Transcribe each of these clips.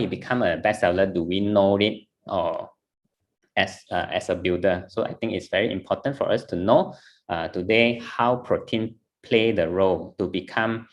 it become a bestseller? Do we know it or as a builder? So I think it's very important for us to know today how protein play the role to become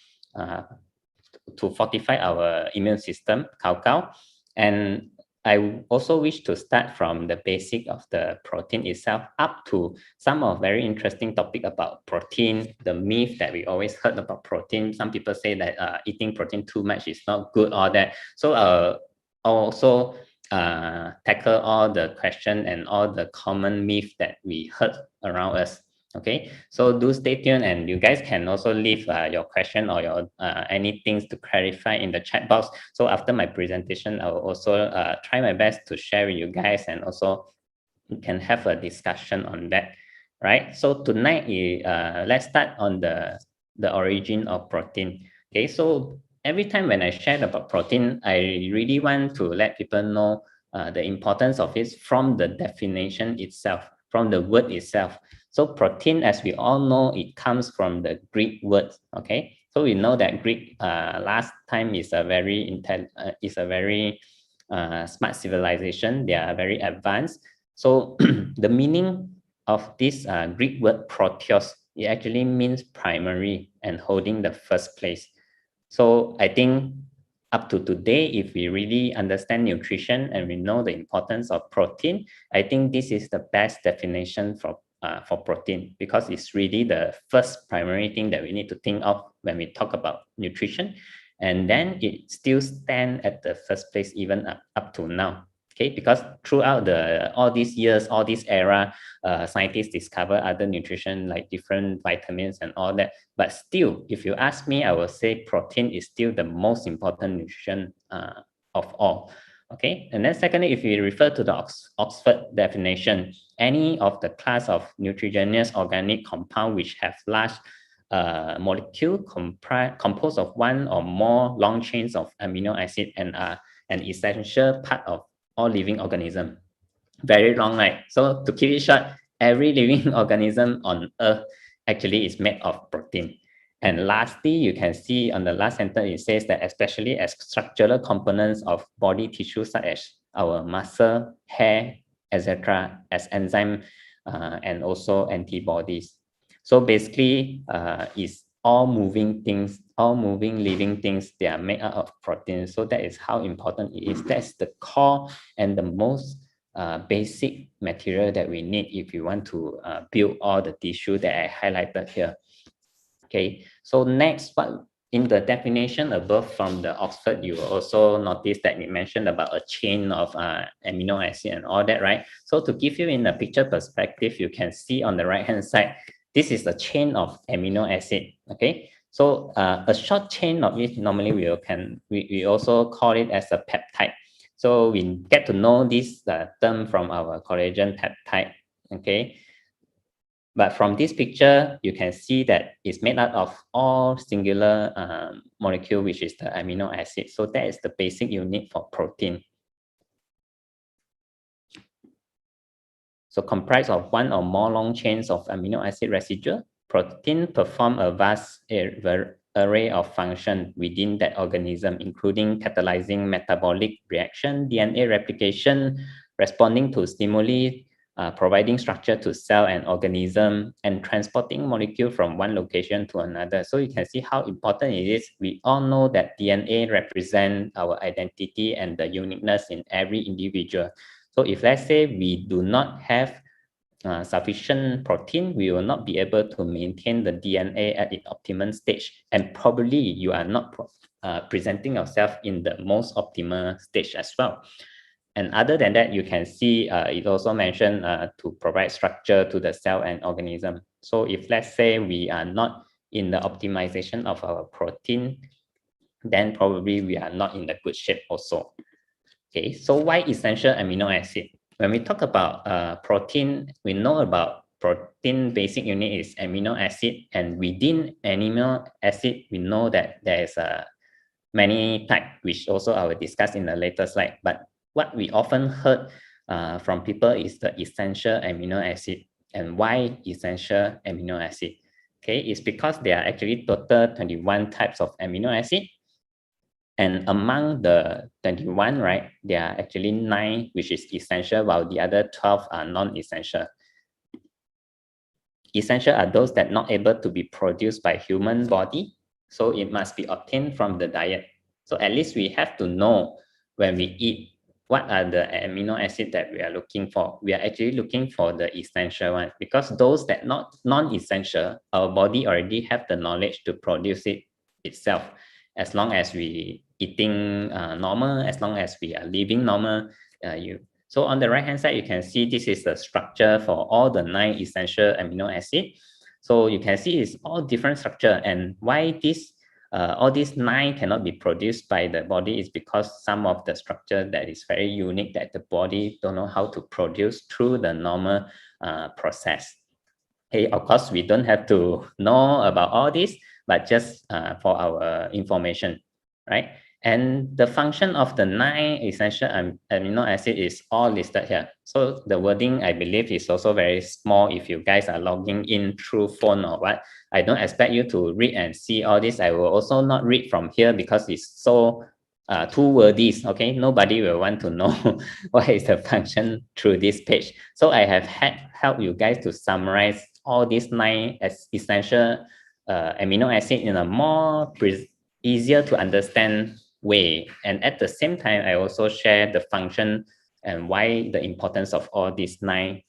to fortify our immune system, cow. And I also wish to start from the basic of the protein itself up to some of very interesting topic about protein, the myth that we always heard about protein. Some people say that eating protein too much is not good, all that. So also tackle all the question and all the common myth that we heard around us. Okay, so do stay tuned, and you guys can also leave your question or your any things to clarify in the chat box. So after my presentation, I will also try my best to share with you guys, and also we can have a discussion on that, right? So tonight, let's start on the origin of protein. Okay, so every time when I share about protein, I really want to let people know the importance of it from the definition itself, from the word itself. So protein, as we all know, it comes from the Greek word. Okay, so we know that Greek last time is a very smart civilization. They are very advanced. So the meaning of this Greek word proteos, it actually means primary and holding the first place. So I think up to today, if we really understand nutrition and we know the importance of protein, I think this is the best definition for protein, because it's really the first primary thing that we need to think of when we talk about nutrition. And then it still stands at the first place even up to now. Okay, because throughout all these years, all this era, scientists discover other nutrition like different vitamins and all that. But still, if you ask me, I will say protein is still the most important nutrition of all. Okay, and then secondly, if we refer to the Oxford definition, any of the class of nutrigenous organic compound which have large molecule composed of one or more long chains of amino acid and are an essential part of all living organism. Very long, right? So to keep it short, every living organism on Earth actually is made of protein. And lastly, you can see on the last sentence, it says that especially as structural components of body tissue such as our muscle, hair, etc., as enzyme and also antibodies. So basically, it's all moving things, all moving living things, they are made out of protein. So that is how important it is. That's the core and the most basic material that we need if you want to build all the tissue that I highlighted here. Okay, so next, what in the definition above from the Oxford, you will also notice that it mentioned about a chain of amino acid and all that, right? So to give you in a picture perspective, you can see on the right hand side, this is a chain of amino acid. Okay, so a short chain of it, normally we also call it as a peptide. So we get to know this term from our collagen peptide. Okay, but from this picture, you can see that it's made out of all singular molecule, which is the amino acid. So that is the basic unit for protein. So comprised of one or more long chains of amino acid residue, protein perform a vast array of function within that organism, including catalyzing metabolic reaction, DNA replication, responding to stimuli, providing structure to cell and organism, and transporting molecule from one location to another. So you can see how important it is. We all know that DNA represents our identity and the uniqueness in every individual. So if let's say we do not have sufficient protein, we will not be able to maintain the DNA at its optimum stage. And probably you are not presenting yourself in the most optimal stage as well. And other than that, you can see it also mentioned to provide structure to the cell and organism. So if let's say we are not in the optimization of our protein, then probably we are not in the good shape also. Okay, so why essential amino acid? When we talk about protein, we know about protein basic unit is amino acid, and within amino acid, we know that there is many types, which also I will discuss in the later slide. But what we often heard from people is the essential amino acid. And why essential amino acid? Okay, it's because there are actually total 21 types of amino acid. And among the 21, right, there are actually 9 which is essential, while the other 12 are non-essential. Essential are those that not able to be produced by human body, so it must be obtained from the diet. So at least we have to know when we eat what are the amino acid that we are looking for. We are actually looking for the essential one, because those that not non-essential, our body already have the knowledge to produce it itself. As long as we eating normal, as long as we are living normal, so on the right hand side, you can see this is the structure for all the 9 essential amino acid. So you can see it's all different structure, and why this all these 9 cannot be produced by the body is because some of the structure that is very unique that the body don't know how to produce through the normal process. Okay, of course, we don't have to know about all this, but just for our information, right? And the function of the 9 essential amino acid is all listed here. So the wording, I believe, is also very small if you guys are logging in through phone or what. I don't expect you to read and see all this. I will also not read from here because it's so too wordy. Okay, nobody will want to know what is the function through this page. So I have helped you guys to summarize all these 9 essential amino acid in a more easier to understand way. And at the same time, I also share the function and why the importance of all these 9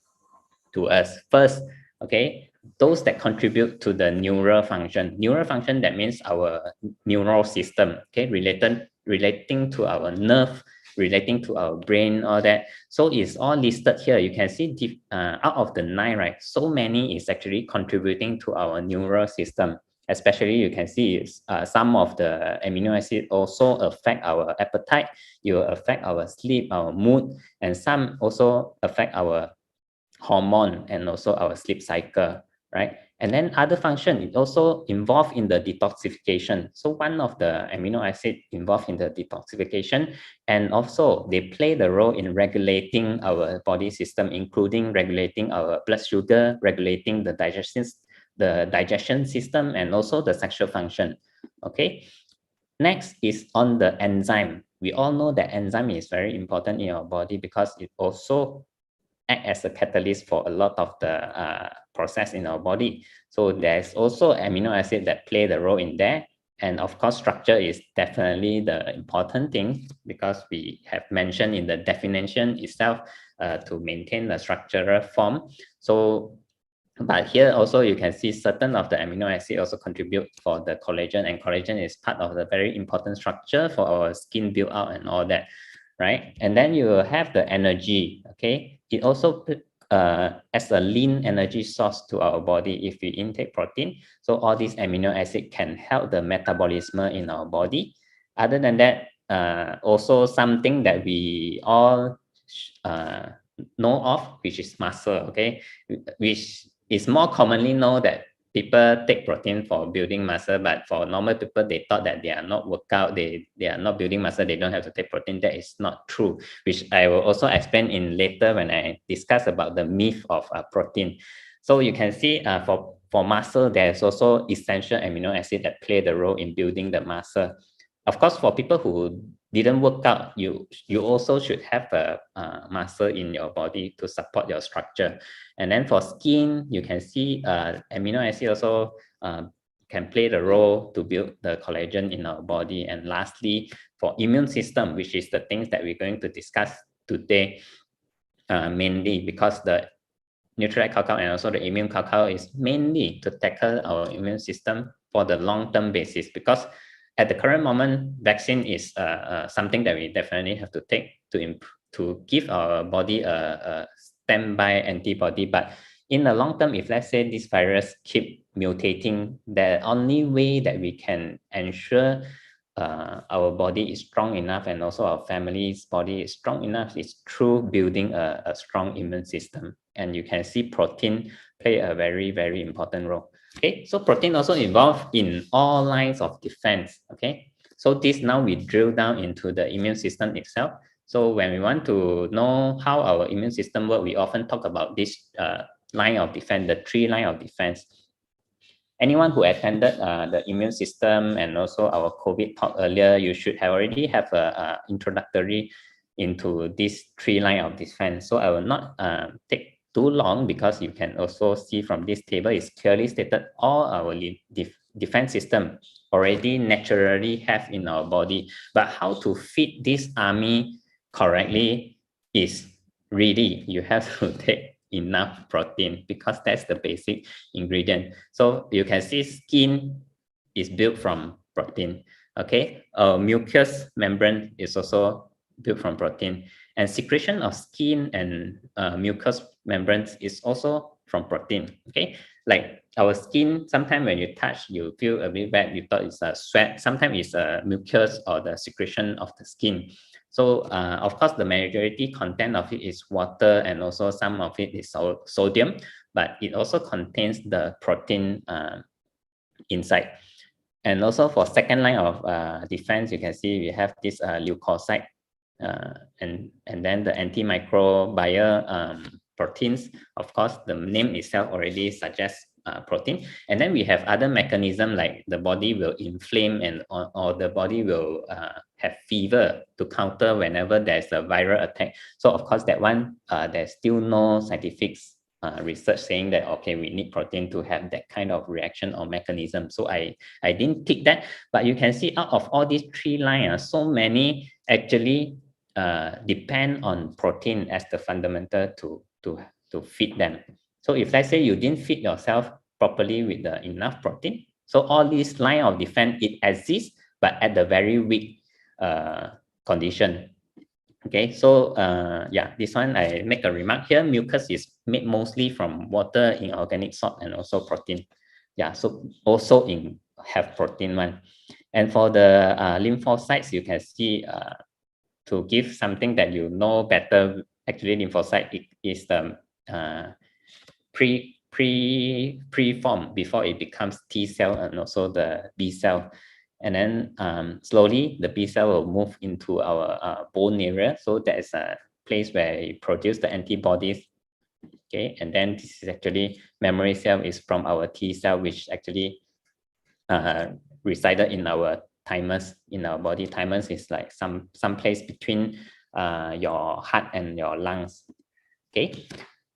to us. First, okay, those that contribute to the neural function. Neural function, that means our neural system, okay, relating to our nerve, relating to our brain, all that. So it's all listed here. You can see out of the 9, right, so many is actually contributing to our neural system. Especially you can see some of the amino acid also affect our appetite, it will affect our sleep, our mood, and some also affect our hormone and also our sleep cycle, right? And then other function, it also involved in the detoxification. So one of the amino acid involved in the detoxification, and also they play the role in regulating our body system, including regulating our blood sugar, regulating the digestion system, and also the sexual function. Okay. Next is on the enzyme. We all know that enzyme is very important in our body because it also act as a catalyst for a lot of the process in our body. So there's also amino acid that play the role in there. And of course, structure is definitely the important thing because we have mentioned in the definition itself to maintain the structural form. So, but here also you can see certain of the amino acid also contribute for the collagen, and collagen is part of the very important structure for our skin build out and all that, right? And then you have the energy, okay? It also as a lean energy source to our body if we intake protein. So all these amino acid can help the metabolism in our body. Other than that, also something that we all know of, which is muscle, okay? Which is more commonly known that people take protein for building muscle, but for normal people, they thought that they are not workout, they are not building muscle, they don't have to take protein. That is not true, which I will also explain in later when I discuss about the myth of protein. So you can see for muscle, there's also essential amino acid that play the role in building the muscle. Of course, for people who didn't work out, you also should have a muscle in your body to support your structure. And then for skin, you can see amino acid also can play the role to build the collagen in our body. And lastly, for immune system, which is the things that we're going to discuss today, mainly because the Nutrilite cacao and also the immune cacao is mainly to tackle our immune system for the long-term basis, because at the current moment, vaccine is something that we definitely have to take to give our body a standby antibody. But in the long term, if let's say this virus keep mutating, the only way that we can ensure our body is strong enough and also our family's body is strong enough is through building a strong immune system. And you can see protein play a very, very important role. Okay, so protein also involved in all lines of defense. Okay, so this now we drill down into the immune system itself. So when we want to know how our immune system works, we often talk about this line of defense, the 3 line of defense. anyone who attended the immune system and also our COVID talk earlier, you should have already have a introductory into these 3 line of defense. So I will not take too long, because you can also see from this table is clearly stated all our defense system already naturally have in our body. But how to feed this army correctly is really you have to take enough protein, because that's the basic ingredient. So you can see skin is built from protein. Okay, mucous membrane is also built from protein, and secretion of skin and mucous membranes is also from protein. Okay, like our skin, sometimes when you touch, you feel a bit bad, you thought it's a sweat, sometimes it's a mucus or the secretion of the skin. So of course, the majority content of it is water, and also some of it is sodium, but it also contains the protein inside. And also for second line of defense, you can see we have this leukocyte, and then the antimicrobial proteins. Of course, the name itself already suggests protein. And then we have other mechanism, like the body will inflame, and or the body will have fever to counter whenever there's a viral attack. So of course, that one, there's still no scientific research saying that, okay, we need protein to have that kind of reaction or mechanism. So I didn't tick that, but you can see out of all these 3 lines, so many actually depend on protein as the fundamental to feed them. So if let's say you didn't feed yourself properly with the enough protein, so all these line of defense, it exists, but at the very weak condition. Okay, so yeah, this one I make a remark here. Mucus is made mostly from water, inorganic salt, and also protein. Yeah, so also have protein one. And for the lymphocytes, you can see to give something that you know better. Actually, lymphocyte is the pre-form before it becomes T cell and also the B cell. And then slowly the B cell will move into our bone area. So that is a place where it produces the antibodies. Okay, and then this is actually memory cell is from our T cell, which actually resided in our thymus, in our body. Thymus is like some place between your heart and your lungs. Okay,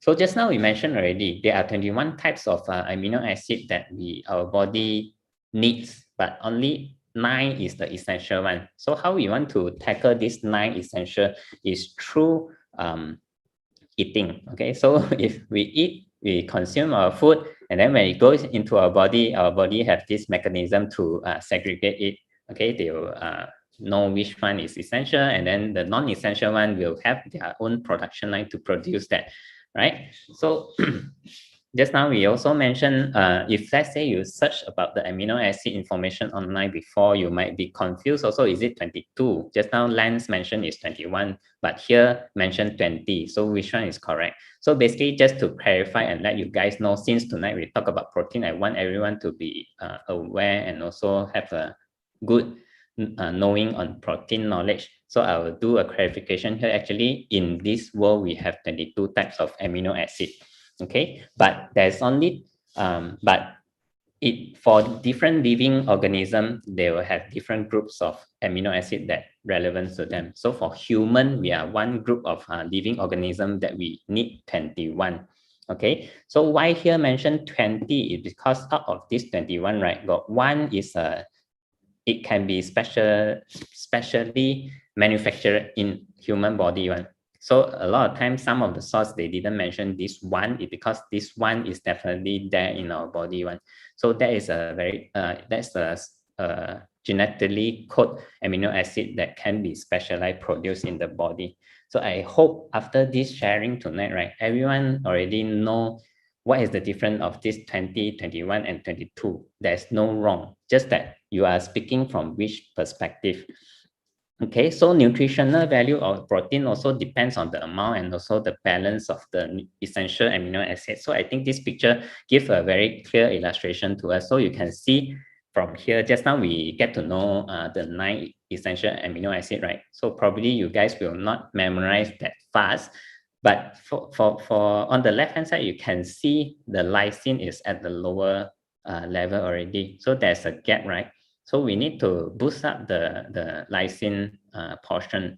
so just now we mentioned already, there are 21 types of amino acid that our body needs, but only 9 is the essential one. So how we want to tackle this 9 essential is through eating. Okay, so if we eat, we consume our food, and then when it goes into our body have this mechanism to segregate it. Okay, they will know which one is essential, and then the non-essential one will have their own production line to produce that, right? So just now we also mentioned, if let's say you search about the amino acid information online before, you might be confused also, is it 22? Just now Lance mentioned is 21, but here mentioned 20. So which one is correct? So basically, just to clarify and let you guys know, since tonight we talk about protein, I want everyone to be aware and also have a good knowing on protein knowledge. So I will do a clarification here. Actually, in this world, we have 22 types of amino acid. Okay, but there's only for different living organism, they will have different groups of amino acid that relevant to them. So for human, we are one group of living organism that we need 21. Okay, so why here mention 20 is because out of this 21, right, got one is it can be specially manufactured in human body one. So a lot of times, some of the source they didn't mention this one because this one is definitely there in our body one. So that is a very that's a genetically coded amino acid that can be specialized produced in the body. So I hope after this sharing tonight, right, everyone already know what is the difference of this 20, 21, and 22. There's no wrong, just that you are speaking from which perspective. Okay, so nutritional value of protein also depends on the amount and also the balance of the essential amino acids. So I think this picture gives a very clear illustration to us. So you can see from here, just now we get to know the 9 essential amino acid, right? So probably you guys will not memorize that fast, but for on the left hand side, you can see the lysine is at the lower level already. So there's a gap, right? So we need to boost up the lysine portion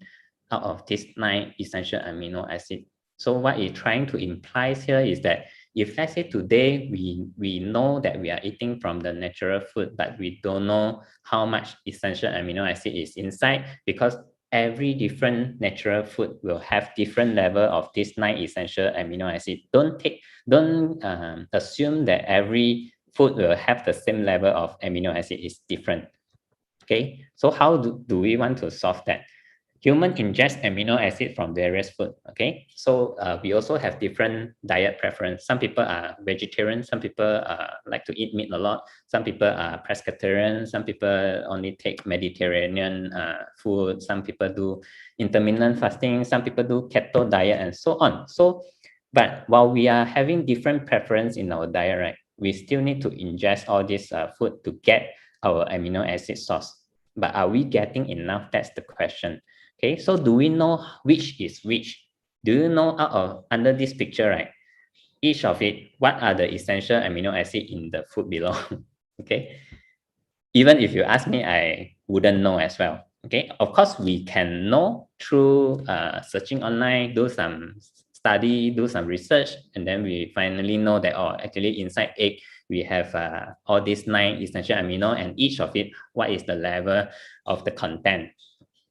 out of this 9 essential amino acid. So what it's trying to imply here is that if let's say today we know that we are eating from the natural food, but we don't know how much essential amino acid is inside, because every different natural food will have different level of this 9 essential amino acid. Don't assume that every food will have the same level of amino acid. Is different. Okay, so how do we want to solve that? Human ingest amino acid from various food. Okay, so we also have different diet preference. Some people are vegetarian, some people like to eat meat a lot, some people are pescatarian, some people only take Mediterranean food, some people do intermittent fasting, some people do keto diet, and so on. So but while we are having different preference in our diet, right, we still need to ingest all this food to get our amino acid source. But are we getting enough? That's the question. Okay, so do we know which is which? Do you know out of under this picture, right? Each of it, what are the essential amino acid in the food below? Okay, even if you ask me, I wouldn't know as well. Okay, of course we can know through searching online, do some study, do some research, and then we finally know that actually inside egg we have all these 9 essential amino, and each of it, what is the level of the content.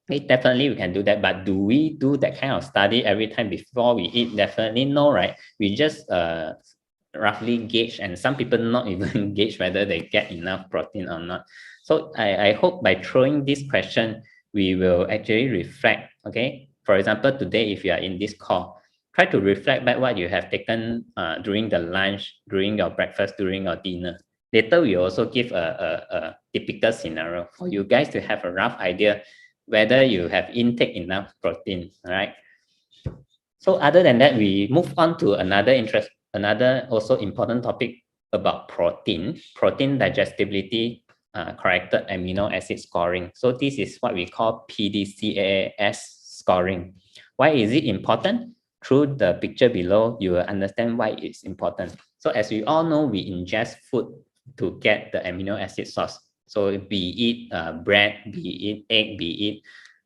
Definitely we can do that, but do we do that kind of study every time before we eat? Definitely no, right? We just roughly gauge, and some people not even gauge whether they get enough protein or not. So I hope by throwing this question, we will actually reflect. Okay, for example, today if you are in this call, try to reflect back what you have taken during the lunch, during your breakfast, during your dinner. Later we also give a typical scenario for you guys to have a rough idea whether you have intake enough protein. All right, so other than that, we move on to another also important topic about protein digestibility, corrected amino acid scoring. So this is what we call PDCAAS scoring. Why is it important? Through the picture below, you will understand why it's important. So as we all know, we ingest food to get the amino acid source. So be it bread, be it egg, be it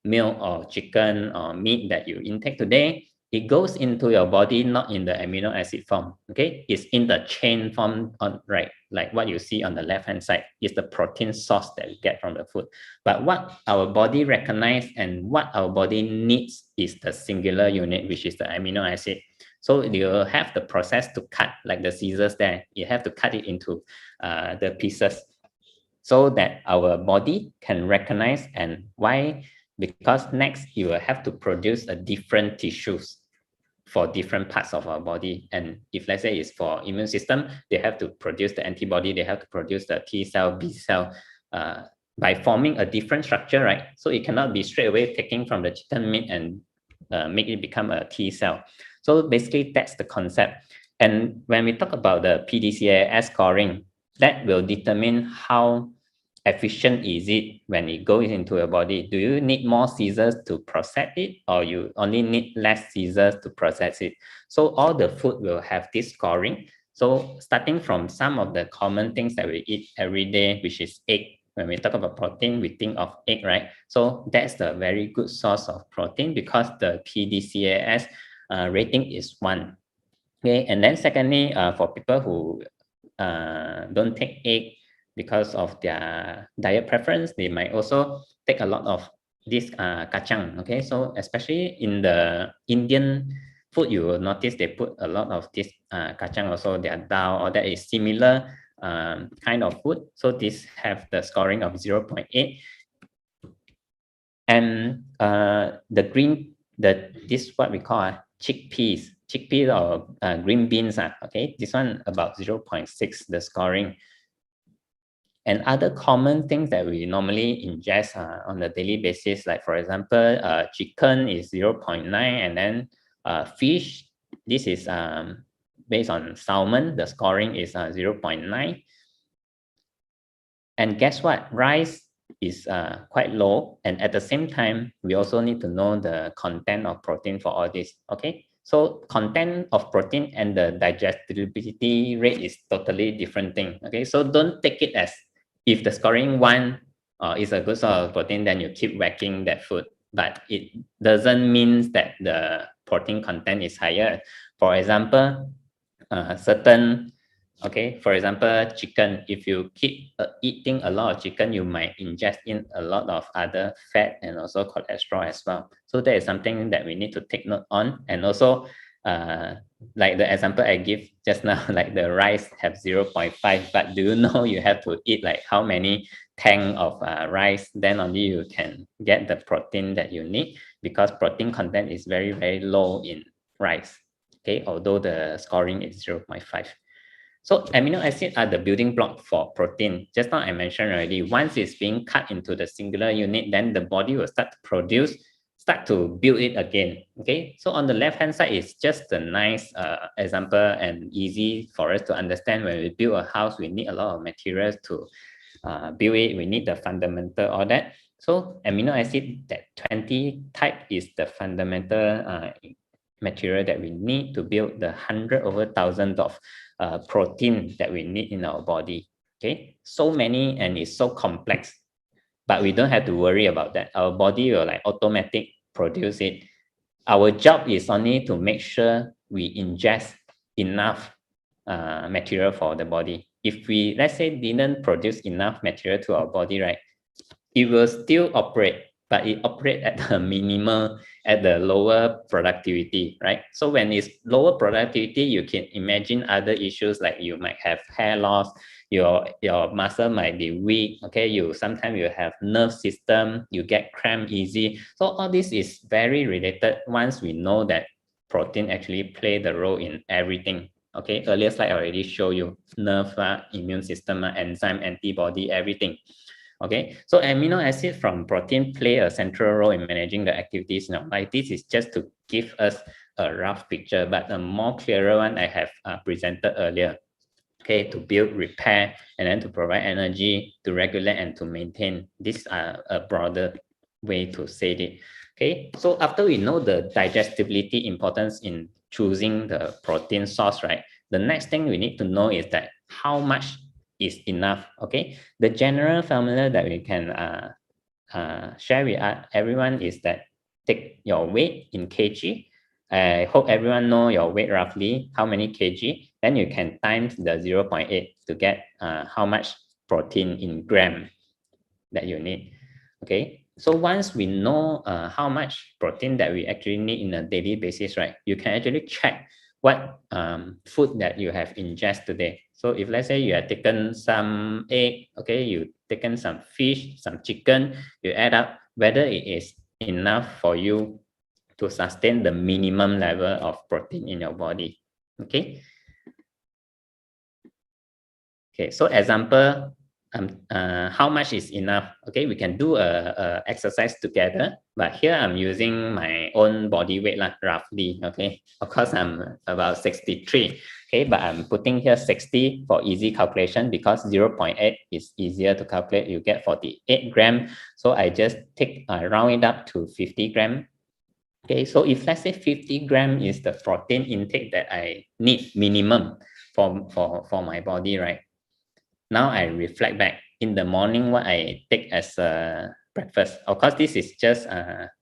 milk or chicken or meat that you intake today, it goes into your body not in the amino acid form. Okay, it's in the chain form, on right, like what you see on the left hand side is the protein source that we get from the food. But what our body recognize and what our body needs is the singular unit, which is the amino acid. So you have the process to cut, like the scissors there, you have to cut it into the pieces so that our body can recognize. And why? Because next you will have to produce a different tissues for different parts of our body. And if let's say it's for immune system, they have to produce the antibody, they have to produce the T cell, B cell, by forming a different structure, right? So it cannot be straight away taking from the chicken meat and make it become a T cell. So basically that's the concept. And when we talk about the PDCAS scoring, that will determine how efficient is it when it goes into your body. Do you need more scissors to process it, or you only need less scissors to process it? So all the food will have this scoring. So starting from some of the common things that we eat every day, which is egg. When we talk about protein, we think of egg, right? So that's the very good source of protein because the PDCAS rating is 1. Okay, and then secondly, for people who don't take egg because of their diet preference, they might also take a lot of this kacang. Okay, so especially in the Indian food, you will notice they put a lot of this kacang also, their dal, or that is similar kind of food. So this have the scoring of 0.8. And this what we call chickpeas or green beans. Okay, this one about 0.6, the scoring. And other common things that we normally ingest on a daily basis, like for example, chicken is 0.9, and then fish, this is based on salmon, the scoring is 0.9. And guess what? Rice is quite low. And at the same time, we also need to know the content of protein for all this. Okay, So content of protein and the digestibility rate is totally different thing. Okay, so don't take it as if the scoring 1 is a good source of protein, then you keep whacking that food. But it doesn't mean that the protein content is higher. For example, certain, okay, for example, chicken, if you keep eating a lot of chicken, you might ingest in a lot of other fat and also cholesterol as well. So that is something that we need to take note on. And also, like the example I give just now, like the rice have 0.5, but do you know you have to eat like how many tank of rice, then only you can get the protein that you need, because protein content is very, very low in rice. Okay, although the scoring is 0.5. So amino acids are the building block for protein. Just now I mentioned already, once it's being cut into the singular unit, then the body will start to build it again. Okay, so on the left hand side is just a nice example and easy for us to understand. When we build a house, we need a lot of materials to build it. We need the fundamental, all that. So amino acid, that 20 type is the fundamental material that we need to build the 100 over 1,000 of protein that we need in our body. Okay, so many, and it's so complex, but we don't have to worry about that. Our body will like automatic produce it. Our job is only to make sure we ingest enough material for the body. If we, let's say, didn't produce enough material to our body, right, it will still operate, but it operates at the minimal, at the lower productivity, right? So when it's lower productivity, you can imagine other issues, like you might have hair loss, your muscle might be weak, okay, you sometimes you have nerve system, you get cramp easy. So all this is very related once we know that protein actually play the role in everything. Okay, earlier slide I already show you nerve, immune system, enzyme, antibody, everything. Okay, so amino acids from protein play a central role in managing the activities. Now, like this is just to give us a rough picture, but a more clearer one I have presented earlier. Okay, to build, repair, and then to provide energy, to regulate, and to maintain. These are a broader way to say it. Okay, so after we know the digestibility importance in choosing the protein source, right? The next thing we need to know is that how much is enough. Okay, the general formula that we can share with everyone is that take your weight in kg. I hope everyone know your weight roughly, how many kg. Then you can times the 0.8 to get how much protein in gram that you need. Okay, so once we know how much protein that we actually need in a daily basis, right, you can actually check what food that you have ingest today. So if let's say you have taken some egg, okay, you taken some fish, some chicken, you add up whether it is enough for you to sustain the minimum level of protein in your body. Okay. Okay, so example, how much is enough? Okay, we can do a exercise together, but here I'm using my own body weight lah, roughly. Okay, of course I'm about 63. Okay, but I'm putting here 60 for easy calculation because 0.8 is easier to calculate. You get 48 gram. So I just take round it up to 50 gram. Okay, so if let's say 50 gram is the protein intake that I need minimum for my body, right? Now I reflect back in the morning what I take as a breakfast. Of course, this is just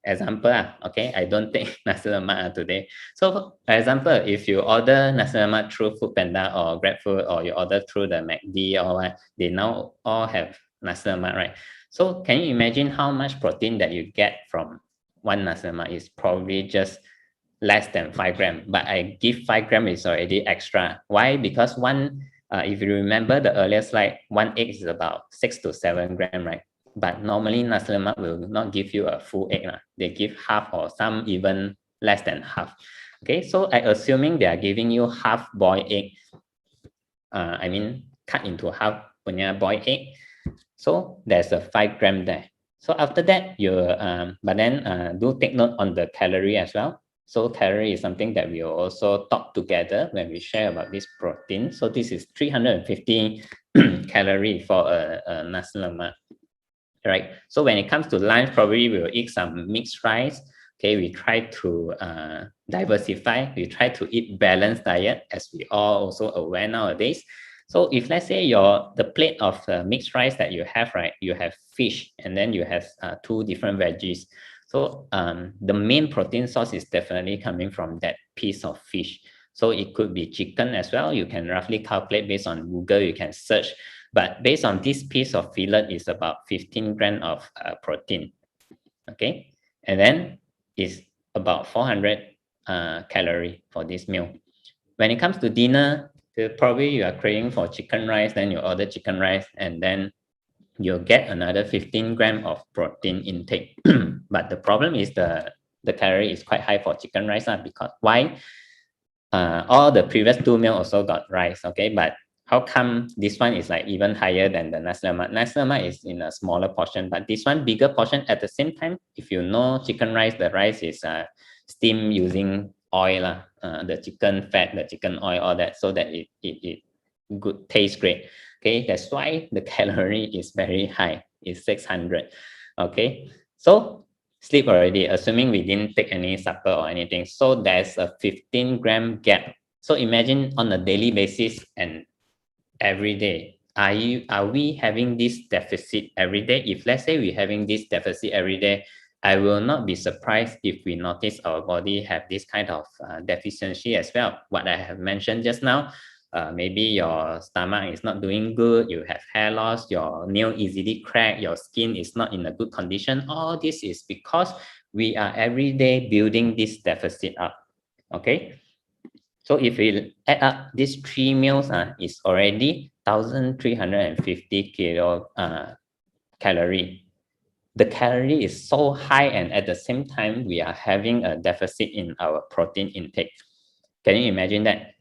example. Okay, I don't take nasi lemak today. So for example, if you order nasi lemak through Foodpanda or GrabFood, or you order through the McD or what, they now all have nasi lemak, right? So can you imagine how much protein that you get from one nasi lemak? Is probably just less than 5 gram, but I give 5 gram is already extra. Why? Because if you remember the earlier slide, one egg is about 6 to 7 gram, right? But normally nasi lemak will not give you a full egg. They give half or some even less than half. Okay, so I assuming they are giving you half boiled egg. I mean, cut into half punya boiled egg. So there's a 5 gram there. So after that, but then do take note on the calorie as well. So calorie is something that we will also talk together when we share about this protein. So this is 350 calorie for a nasi lemak, right? So when it comes to lunch, probably we'll eat some mixed rice Okay, we try to diversify, we try to eat balanced diet, as we all also aware nowadays. So if let's say the plate of mixed rice that you have, right, you have fish and then you have two different veggies. So the main protein source is definitely coming from that piece of fish. So it could be chicken as well. You can roughly calculate based on Google, you can search. But based on this piece of fillet is about 15 grams of protein. Okay. And then it's about 400 calorie for this meal. When it comes to dinner, probably you are craving for chicken rice, then you order chicken rice, and then you'll get another 15 grams of protein intake. But the problem is the calorie is quite high for chicken rice, because why? All the previous two meals also got rice, okay? But how come this one is like even higher than the nasi lemak? Nasi lemak is in a smaller portion, but this one bigger portion. At the same time, if you know chicken rice, the rice is steamed using oil, the chicken fat, the chicken oil, all that, so that it good tastes great. Okay, that's why the calorie is very high. It's 600. Okay, so sleep already, assuming we didn't take any supper or anything. So there's a 15-gram gap. So imagine on a daily basis and every day. Are we having this deficit every day? If let's say we're having this deficit every day, I will not be surprised if we notice our body have this kind of deficiency as well. What I have mentioned just now, maybe your stomach is not doing good, you have hair loss, your nail easily crack, your skin is not in a good condition. All this is because we are every day building this deficit up. Okay. So if we add up these three meals, is already 1,350 calorie. The calorie is so high, and at the same time, we are having a deficit in our protein intake. Can you imagine that?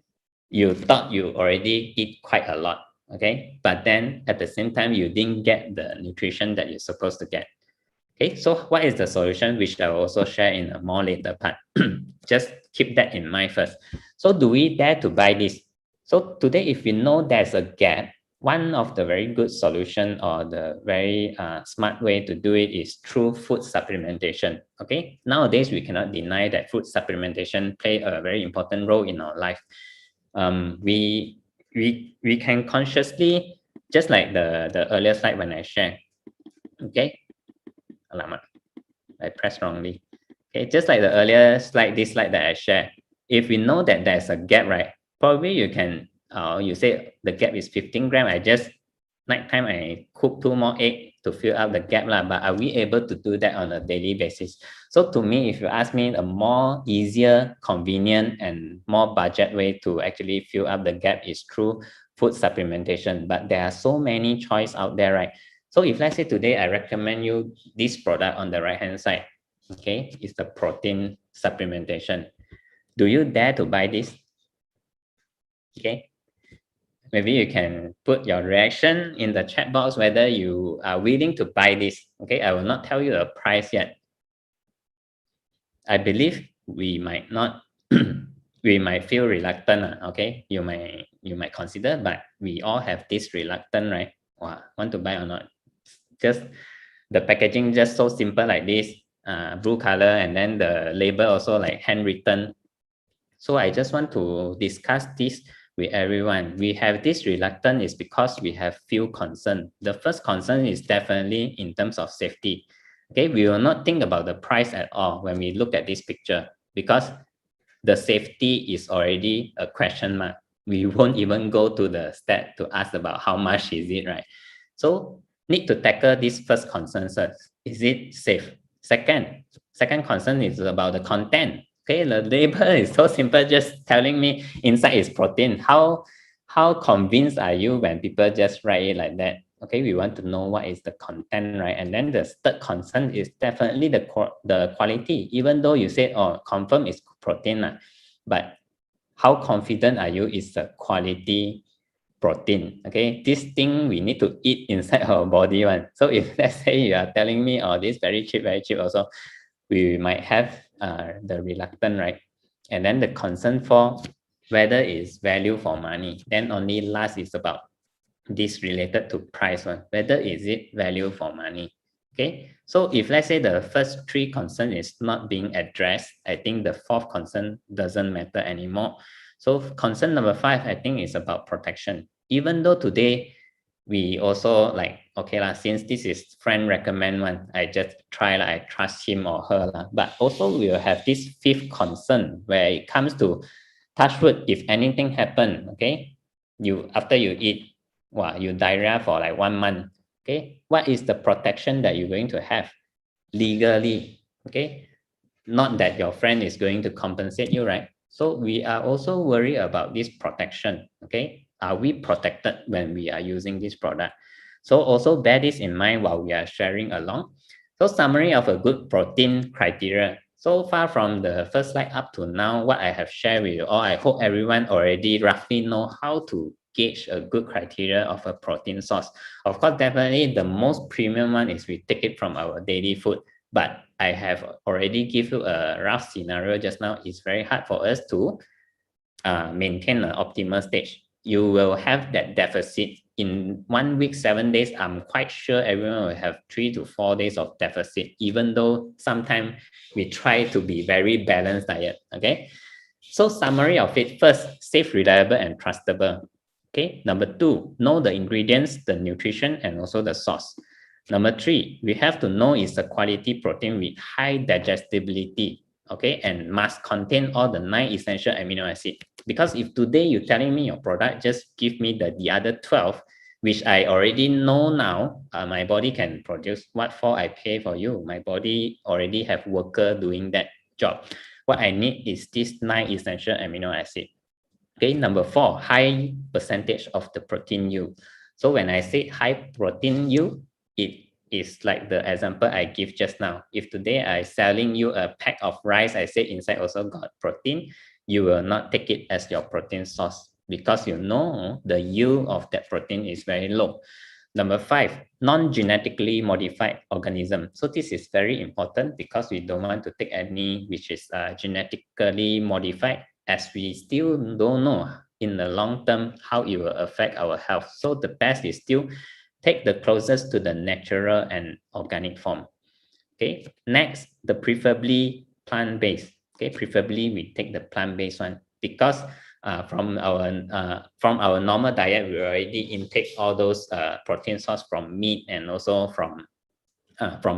You thought you already eat quite a lot, okay? But then at the same time, you didn't get the nutrition that you're supposed to get. Okay, so what is the solution, which I will also share in a more later part. Just keep that in mind first. So do we dare to buy this? So today, if you know there's a gap, one of the very good solution or the very smart way to do it is through food supplementation. Okay, nowadays we cannot deny that food supplementation play a very important role in our life. We can consciously, just like the earlier slide when I shared. Okay, alamak, I pressed wrongly. Okay, just like the earlier slide, this slide that I shared, if we know that there's a gap, right, probably you can, you say the gap is 15 grams, I just, nighttime, I cook 2 more eggs to fill up the gap, but are we able to do that on a daily basis? So to me, if you ask me, a more easier, convenient, and more budget way to actually fill up the gap is through food supplementation. But there are so many choices out there, right? So if let's say today I recommend you this product on the right hand side, okay, it's the protein supplementation. Do you dare to buy this? Okay, maybe you can put your reaction in the chat box whether you are willing to buy this. Okay, I will not tell you the price yet. I believe we might not, we might feel reluctant. Okay, you might consider, but we all have this reluctant, right? Wow, want to buy or not? Just the packaging just so simple like this, blue color, and then the label also like handwritten. So I just want to discuss this with everyone. We have this reluctance is because we have few concerns. The first concern is definitely in terms of safety. Okay, we will not think about the price at all when we look at this picture, because the safety is already a question mark. We won't even go to the step to ask about how much is it, right? So need to tackle this first concern first. Is it safe? Second concern is about the content. Okay, the label is so simple, just telling me inside is protein. How convinced are you when people just write it like that? Okay, we want to know what is the content, right? And then the third concern is definitely the quality. Even though you say, oh, confirm is protein, but how confident are you is the quality protein? Okay, this thing we need to eat inside our body one. So if let's say you are telling me, oh, this very cheap also, we might have the reluctant, right? And then the concern for whether it's value for money. Then only last is about this related to price one, whether is it value for money. Okay, so if let's say the first three concern is not being addressed, I think the fourth concern doesn't matter anymore. So concern number 5, I think, is about protection. Even though today we also like, okay lah, since this is friend recommend one, I just try lah, I trust him or her lah. But also we will have this fifth concern where it comes to touch wood, if anything happen, okay, you after you eat, wow, you diarrhea for like 1 month, okay, what is the protection that you're going to have legally? Okay, not that your friend is going to compensate you, right? So we are also worried about this protection. Okay, are we protected when we are using this product? So also bear this in mind while we are sharing along. So summary of a good protein criteria. So far from the first slide up to now, what I have shared with you all, I hope everyone already roughly know how to gauge a good criteria of a protein source. Of course, definitely the most premium one is we take it from our daily food. But I have already give you a rough scenario just now. It's very hard for us to maintain an optimal stage. You will have that deficit in 1 week, 7 days. I'm quite sure everyone will have 3 to 4 days of deficit, even though sometimes we try to be very balanced diet. Okay, so summary of it: first, safe, reliable, and trustable. Okay, number 2, know the ingredients, the nutrition, and also the source. Number 3, we have to know it's a quality protein with high digestibility, okay, and must contain all the 9 essential amino acids. Because if today you're telling me your product, just give me the other 12, which I already know now, my body can produce. What for I pay for you? My body already have worker doing that job. What I need is this 9 essential amino acid. Okay, number 4, high percentage of the protein yield. So when I say high protein yield, it is like the example I give just now. If today I selling you a pack of rice, I say inside also got protein, you will not take it as your protein source because you know the yield of that protein is very low. Number 5, non-genetically modified organism. So this is very important because we don't want to take any which is genetically modified, as we still don't know in the long term how it will affect our health. So the best is still take the closest to the natural and organic form. Okay, next, the preferably plant-based. Okay, preferably we take the plant-based one because from our normal diet, we already intake all those protein source from meat and also from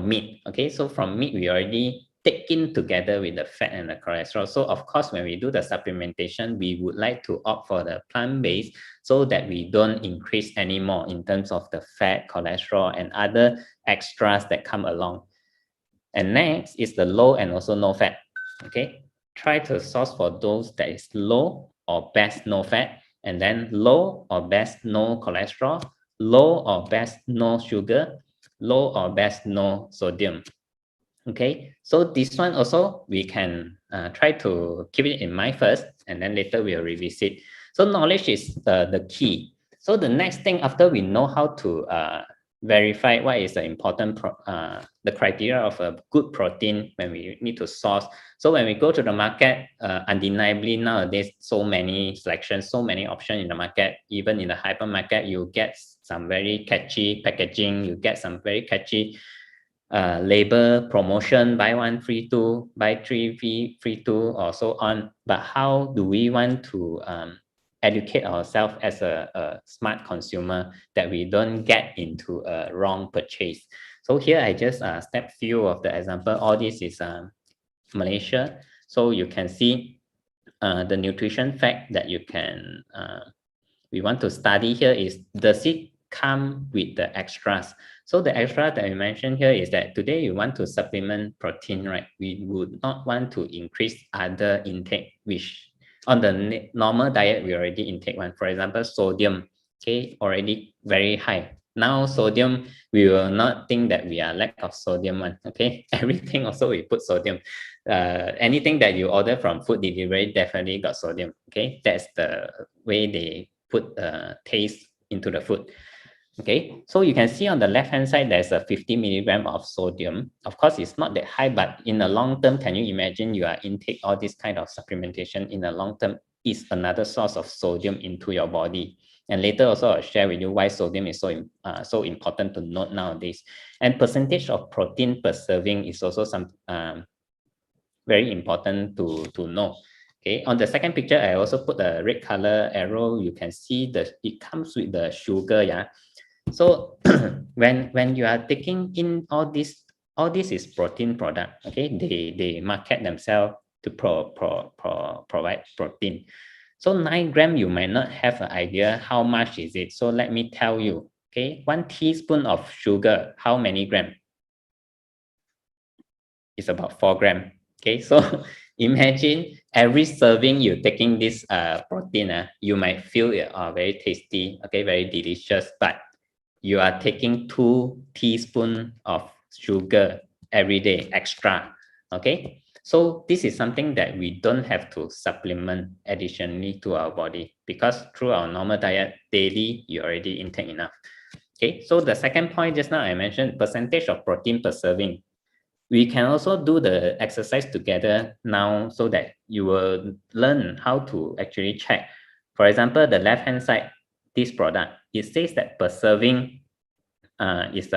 meat. Okay, so from meat we already take in together with the fat and the cholesterol. So of course, when we do the supplementation, we would like to opt for the plant-based so that we don't increase anymore in terms of the fat, cholesterol, and other extras that come along. And next is the low and also no fat. Okay, try to source for those that is low or best no fat, and then low or best no cholesterol, low or best no sugar, low or best no sodium. Okay, so this one also we can try to keep it in mind first, and then later we'll revisit. So knowledge is the key. So the next thing after we know how to verify what is the important the criteria of a good protein when we need to source. So when we go to the market, undeniably nowadays so many selections, so many options in the market. Even in the hypermarket, you get some very catchy packaging, you get some very catchy label promotion, buy one free two, buy three free two, or so on. But how do we want to educate ourselves as a smart consumer that we don't get into a wrong purchase? So here I just step few of the example. All this is Malaysia, so you can see the nutrition fact that you can we want to study here is, does it come with the extras? So the extra that I mentioned here is that today you want to supplement protein, right? We would not want to increase other intake, which on the normal diet, we already intake one. For example, sodium, okay, already very high. Now sodium, we will not think that we are lack of sodium one, okay? Everything also we put sodium. Anything that you order from food delivery definitely got sodium, okay? That's the way they put taste into the food. Okay, so you can see on the left hand side there's a 50 milligram of sodium. Of course, it's not that high, but in the long term, can you imagine you are intake all this kind of supplementation in the long term is another source of sodium into your body. And later also I'll share with you why sodium is so important to note nowadays. And percentage of protein per serving is also some very important to know. Okay, on the second picture, I also put a red color arrow. You can see it comes with the sugar. Yeah. So when you are taking in all this is protein product. Okay, they market themselves to provide protein. So 9 gram, you might not have an idea how much is it. So let me tell you. Okay, 1 teaspoon of sugar, how many gram? It's about 4 gram. Okay, so imagine every serving you taking this protein, you might feel it very tasty, okay, very delicious, but you are taking 2 teaspoons of sugar every day extra. Okay, so this is something that we don't have to supplement additionally to our body, because through our normal diet daily you already intake enough. Okay, so the second point just now I mentioned percentage of protein per serving. We can also do the exercise together now so that you will learn how to actually check. For example, the left hand side, this product, it says that per serving is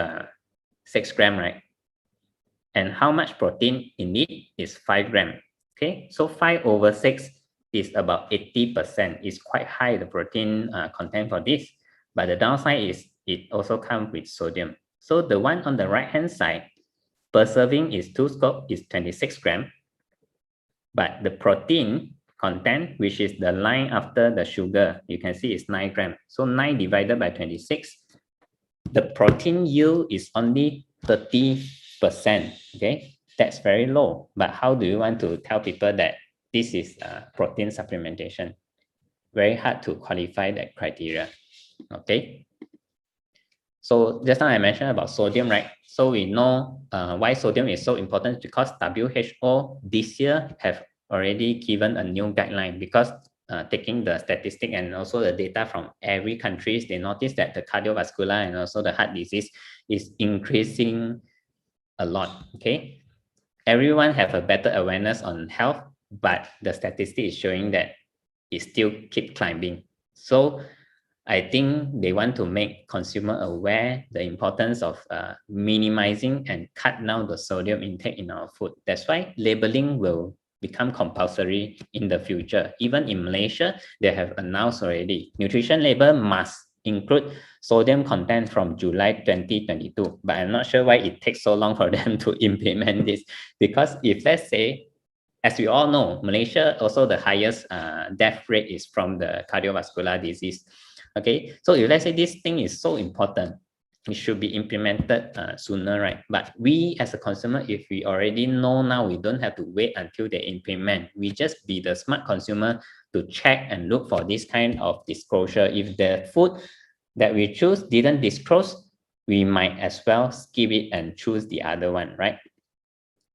6 gram, right? And how much protein in it is 5 gram. Okay, so 5 over 6 is about 80%. It's quite high, the protein content for this. But the downside is it also comes with sodium. So the one on the right hand side, per serving is 2 scoop is 26 gram, but the protein content, which is the line after the sugar, you can see it's 9 gram. So 9 divided by 26, the protein yield is only 30%. Okay, that's very low. But how do you want to tell people that this is protein supplementation? Very hard to qualify that criteria. Okay. So just now I mentioned about sodium, right? So we know why sodium is so important, because WHO this year have already given a new guideline, because taking the statistic and also the data from every countries, they notice that the cardiovascular and also the heart disease is increasing a lot. Okay, everyone have a better awareness on health, but the statistic is showing that it still keep climbing. So I think they want to make consumer aware the importance of minimizing and cut down the sodium intake in our food. That's why labeling will become compulsory in the future. Even in Malaysia, they have announced already, nutrition label must include sodium content from July 2022. But I'm not sure why it takes so long for them to implement this. Because if let's say, as we all know, Malaysia also the highest death rate is from the cardiovascular disease. Okay, so if let's say this thing is so important, it should be implemented sooner, right? But we as a consumer, if we already know now, we don't have to wait until they implement. We just be the smart consumer to check and look for this kind of disclosure. If the food that we choose didn't disclose, we might as well skip it and choose the other one, right?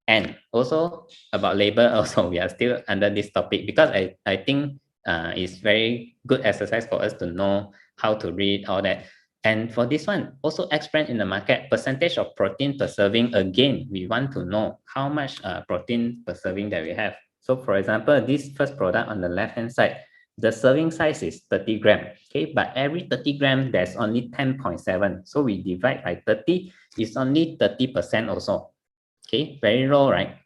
And also about label, also we are still under this topic, because I think it's very good exercise for us to know how to read all that. And for this one, also explain in the market, percentage of protein per serving. Again, we want to know how much protein per serving that we have. So for example, this first product on the left hand side, the serving size is 30 gram. Okay, but every 30 gram, there's only 10.7. So we divide by 30, it's only 30% also. Okay, very low, right?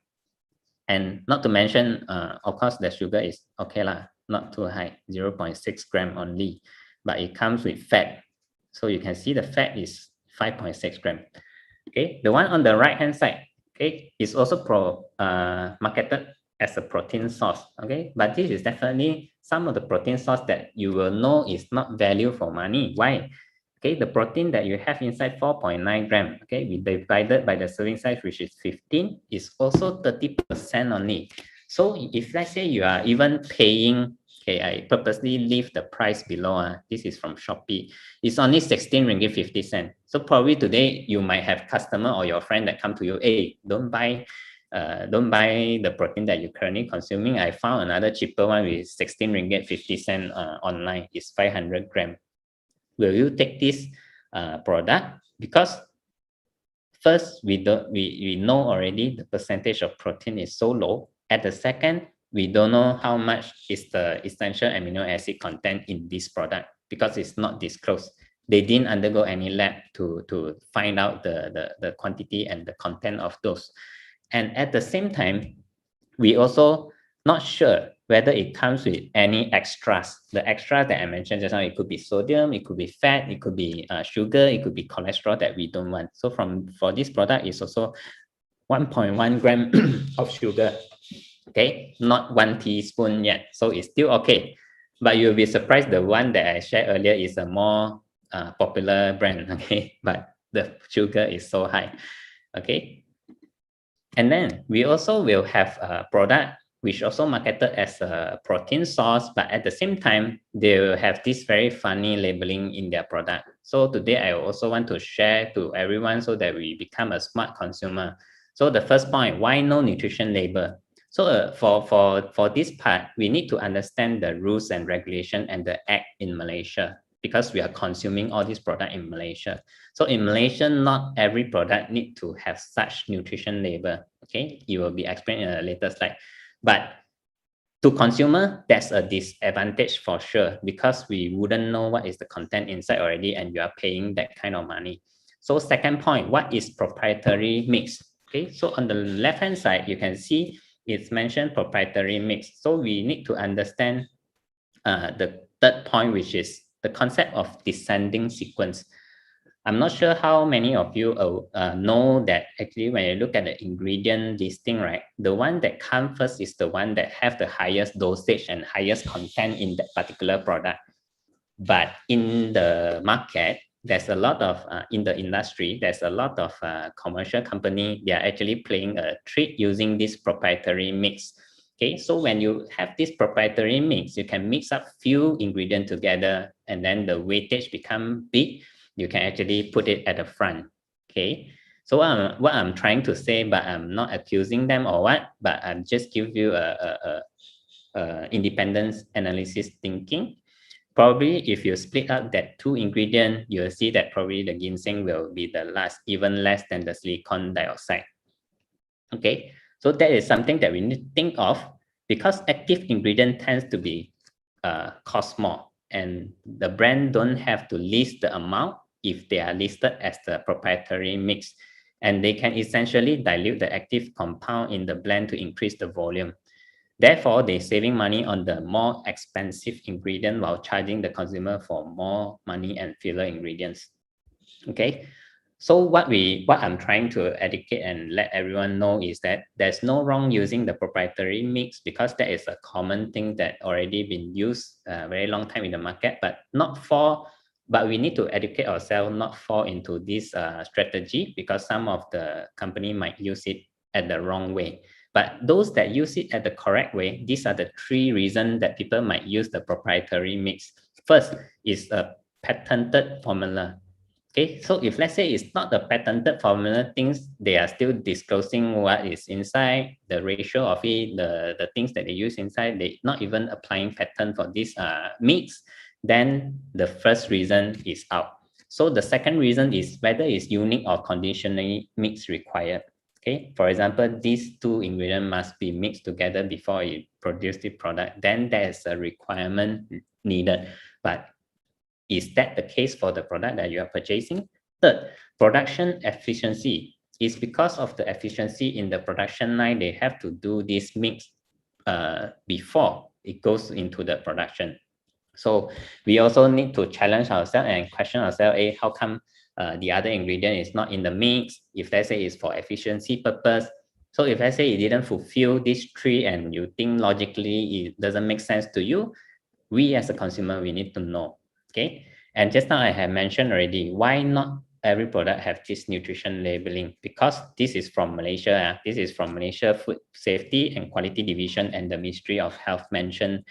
And not to mention, of course, the sugar is okay lah, not too high, 0.6 gram only, but it comes with fat. So you can see the fat is 5.6 gram. Okay, the one on the right hand side, okay, is also marketed as a protein source. Okay, but this is definitely some of the protein source that you will know is not value for money. Why? Okay, the protein that you have inside 4.9 gram, okay, we divided by the serving size, which is 15, is also 30% only. So if let's say you are even paying, okay, I purposely leave the price below. This is from Shopee. It's only 16 ringgit 50 cents. So probably today you might have customer or your friend that come to you, hey, don't buy the protein that you're currently consuming. I found another cheaper one with 16 ringgit 50 cents online. It's 500 gram. Will you take this product? Because first, we know already the percentage of protein is so low. At the second, we don't know how much is the essential amino acid content in this product. because it's not disclosed. They didn't undergo any lab to find out the quantity and the content of those. And at the same time, we also not sure whether it comes with any extras. The extra that I mentioned just now, it could be sodium, it could be fat, it could be sugar, it could be cholesterol that we don't want. So for this product, it's also 1.1 gram of sugar. Okay, not 1 teaspoon yet. So it's still okay. But you'll be surprised the one that I shared earlier is a more popular brand, okay? But the sugar is so high, okay? And then we also will have a product which also marketed as a protein source, but at the same time, they will have this very funny labeling in their product. So today I also want to share to everyone so that we become a smart consumer. So the first point, why no nutrition label? So for this part, we need to understand the rules and regulation and the act in Malaysia, because we are consuming all these products in Malaysia. So in Malaysia, not every product need to have such nutrition label. Okay, it will be explained in a later slide. But to consumer, that's a disadvantage for sure, because we wouldn't know what is the content inside already, and you are paying that kind of money. So second point, what is proprietary mix? Okay, so on the left-hand side, you can see it's mentioned proprietary mix. So we need to understand the third point, which is the concept of descending sequence. I'm not sure how many of you know that actually when you look at the ingredient listing, right, the one that comes first is the one that have the highest dosage and highest content in that particular product. But in the market, there's a lot of, in the industry, there's a lot of commercial company, they are actually playing a trick using this proprietary mix. Okay, so when you have this proprietary mix, you can mix up few ingredients together, and then the weightage become big. You can actually put it at the front. Okay, so what I'm trying to say, but I'm not accusing them or what, but I'm just give you a independent analysis thinking. Probably if you split up that two ingredients, you'll see that probably the ginseng will be the last, even less than the silicon dioxide. Okay, so that is something that we need to think of, because active ingredient tends to be cost more, and the brand don't have to list the amount if they are listed as the proprietary mix, and they can essentially dilute the active compound in the blend to increase the volume. Therefore, they're saving money on the more expensive ingredient while charging the consumer for more money and filler ingredients. Okay, so what I'm trying to educate and let everyone know is that there's no wrong using the proprietary mix, because that is a common thing that already been used a very long time in the market, but we need to educate ourselves not fall into this strategy, because some of the company might use it at the wrong way. But those that use it at the correct way, these are the three reasons that people might use the proprietary mix. First is a patented formula. Okay, so if let's say it's not the patented formula, things they are still disclosing what is inside, the ratio of it, the things that they use inside, they not even applying patent for this mix, then the first reason is out. So the second reason is whether it's unique or conditionally mix required. Okay, for example, these two ingredients must be mixed together before you produce the product, then there's a requirement needed. But is that the case for the product that you are purchasing? Third, production efficiency. Is because of the efficiency in the production line, they have to do this mix before it goes into the production. So we also need to challenge ourselves and question ourselves, how come the other ingredient is not in the mix? If let's say it's for efficiency purpose, so if let's say it didn't fulfill these three and you think logically it doesn't make sense to you, we as a consumer, we need to know. Okay, and just now I have mentioned already, why not every product have this nutrition labeling? Because this is from Malaysia. This is from Malaysia Food Safety and Quality Division and the Ministry of Health mentioned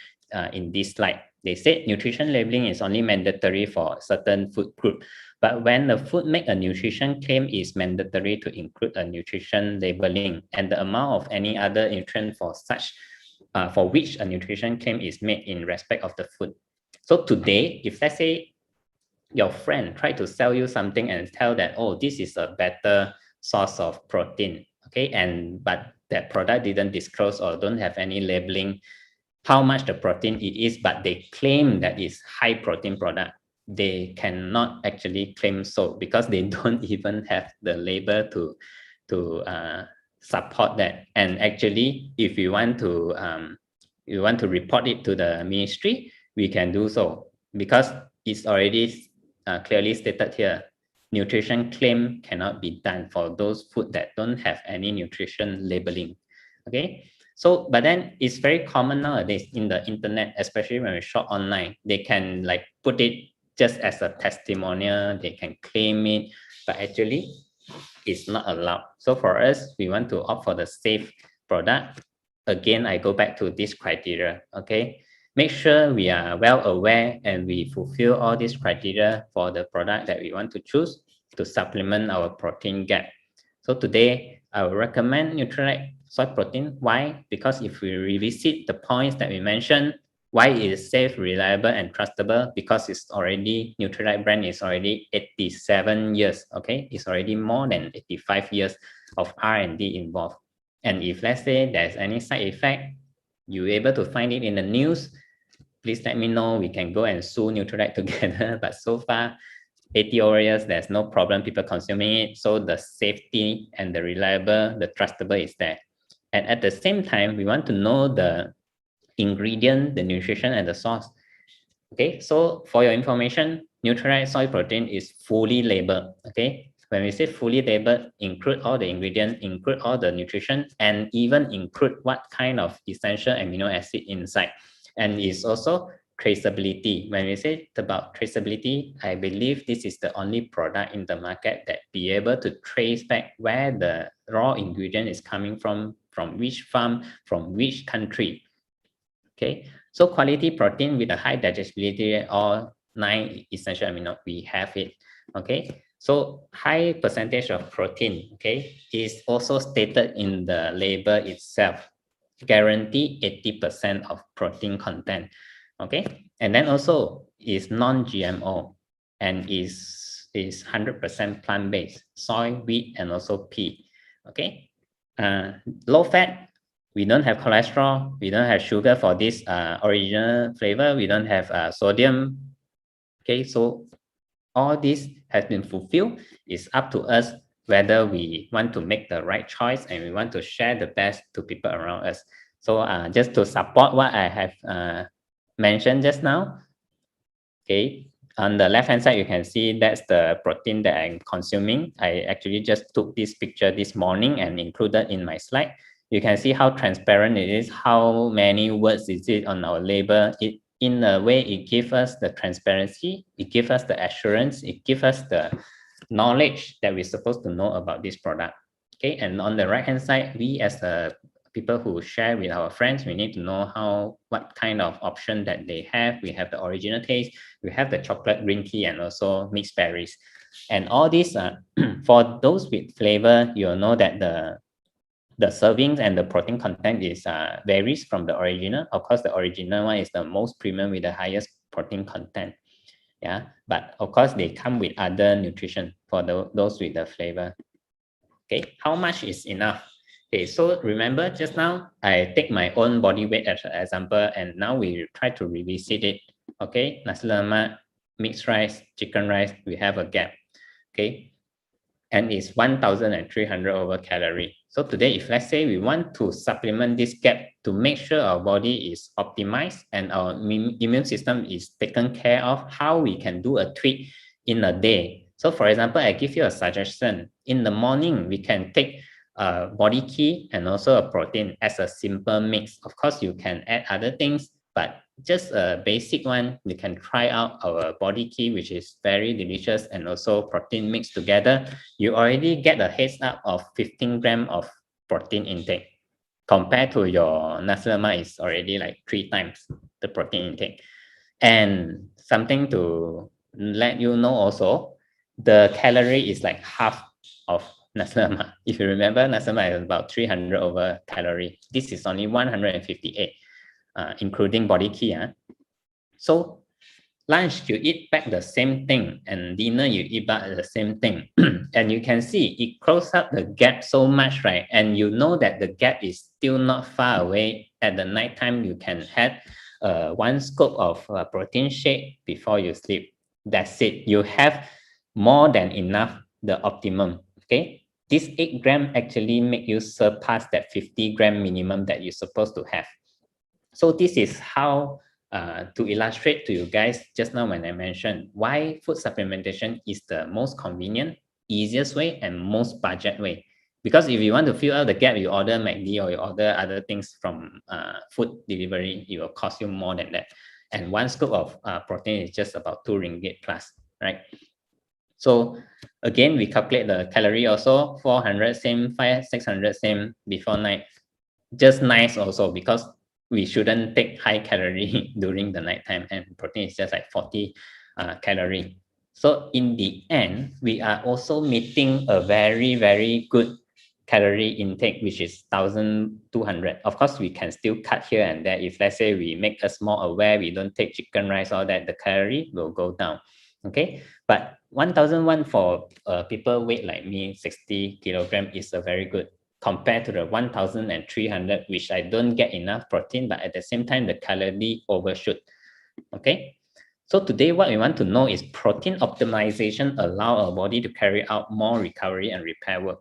in this slide. They said nutrition labeling is only mandatory for certain food group, but when the food make a nutrition claim, is mandatory to include a nutrition labeling and the amount of any other nutrient for such for which a nutrition claim is made in respect of the food. So today, if let's say your friend try to sell you something and tell that, oh, this is a better source of protein, okay, but that product didn't disclose or don't have any labeling, how much the protein it is, but they claim that it's high protein product. They cannot actually claim so, because they don't even have the label to support that. And actually, if you want to report it to the ministry, we can do so, because it's already clearly stated here. Nutrition claim cannot be done for those food that don't have any nutrition labeling. Okay, so but then it's very common nowadays in the internet, especially when we shop online. They can like put it just as a testimonial, they can claim it, but actually it's not allowed. So for us, we want to opt for the safe product. Again, I go back to this criteria. Okay, make sure we are well aware and we fulfill all these criteria for the product that we want to choose to supplement our protein gap. So today, I will recommend Nutrilite soy protein. Why? Because if we revisit the points that we mentioned, why it is safe, reliable, and trustable? Because it's already, Nutrilite brand is already 87 years, okay? It's already more than 85 years of R&D involved. And if let's say there's any side effect, you're able to find it in the news, please let me know. We can go and sue Nutrilite together. But so far, 80 over years, there's no problem people consuming it. So the safety and the reliable, the trustable is there. And at the same time, we want to know the ingredient, the nutrition, and the source. Okay, so for your information, Nutrilite soy protein is fully labeled. Okay, when we say fully labeled, include all the ingredients, include all the nutrition, and even include what kind of essential amino acid inside. And it's also traceability. When we say about traceability, I believe this is the only product in the market that be able to trace back where the raw ingredient is coming from which farm, from which country. Okay, so quality protein with a high digestibility, all 9 essential amino, we have it. Okay, so high percentage of protein, okay, is also stated in the label itself. Guarantee 80% of protein content. Okay, and then also is non-GMO and is 100% plant-based, soy, wheat, and also pea. Okay, low fat. We don't have cholesterol, we don't have sugar for this original flavor, we don't have sodium. Okay, so all this has been fulfilled. It's up to us whether we want to make the right choice and we want to share the best to people around us. So just to support what I have mentioned just now, okay, on the left hand side, you can see that's the protein that I'm consuming. I actually just took this picture this morning and included in my slide. You can see how transparent it is, how many words is it on our label. It, in a way, it gives us the transparency, it gives us the assurance, it gives us the knowledge that we're supposed to know about this product. Okay, and on the right hand side, we as a people who share with our friends, we need to know what kind of option that they have. We have the original taste, we have the chocolate green tea, and also mixed berries. And all these, for those with flavor, you'll know that the servings and the protein content is varies from the original. Of course, the original one is the most premium with the highest protein content. Yeah, but of course they come with other nutrition for those with the flavor. Okay, how much is enough? Okay, so remember just now I take my own body weight as an example, and now we try to revisit it. Okay, nasi lemak, mixed rice, chicken rice, we have a gap. Okay, and it's 1,300 over calorie. So today, if let's say we want to supplement this gap to make sure our body is optimized and our immune system is taken care of, how we can do a tweak in a day. So for example, I give you a suggestion. In the morning, we can take a body key and also a protein as a simple mix. Of course, you can add other things, but just a basic one, you can try out our body key, which is very delicious, and also protein mixed together. You already get a heads up of 15 grams of protein intake. Compared to your nasi lemak is already like 3 times the protein intake. And something to let you know also, the calorie is like half of nasi lemak. If you remember, nasi lemak is about 300 over calorie. This is only 158. Including body key. So lunch you eat back the same thing, and dinner you eat back the same thing. And you can see it closes up the gap so much, right? And you know that the gap is still not far away at the night time, you can have 1 scoop of protein shake before you sleep. That's it. You have more than enough, the optimum. Okay. This 8 gram actually make you surpass that 50 gram minimum that you're supposed to have. So this is how to illustrate to you guys just now when I mentioned why food supplementation is the most convenient, easiest way, and most budget way. Because if you want to fill out the gap, you order McD or you order other things from food delivery, it will cost you more than that. And 1 scoop of protein is just about 2 ringgit plus, right? So again, we calculate the calorie also, 400 same, 600 same before night. Just nice also, because we shouldn't take high calorie during the nighttime, and protein is just like 40 calorie. So in the end, we are also meeting a very, very good calorie intake, which is 1,200. Of course, we can still cut here and there. If let's say we make us more aware, we don't take chicken rice, all that, the calorie will go down. Okay, but 1,001 for people weight like me, 60 kilogram, is a very good compared to the 1,300, which I don't get enough protein, but at the same time, the calorie overshoot. Okay. So today, what we want to know is protein optimization allow our body to carry out more recovery and repair work.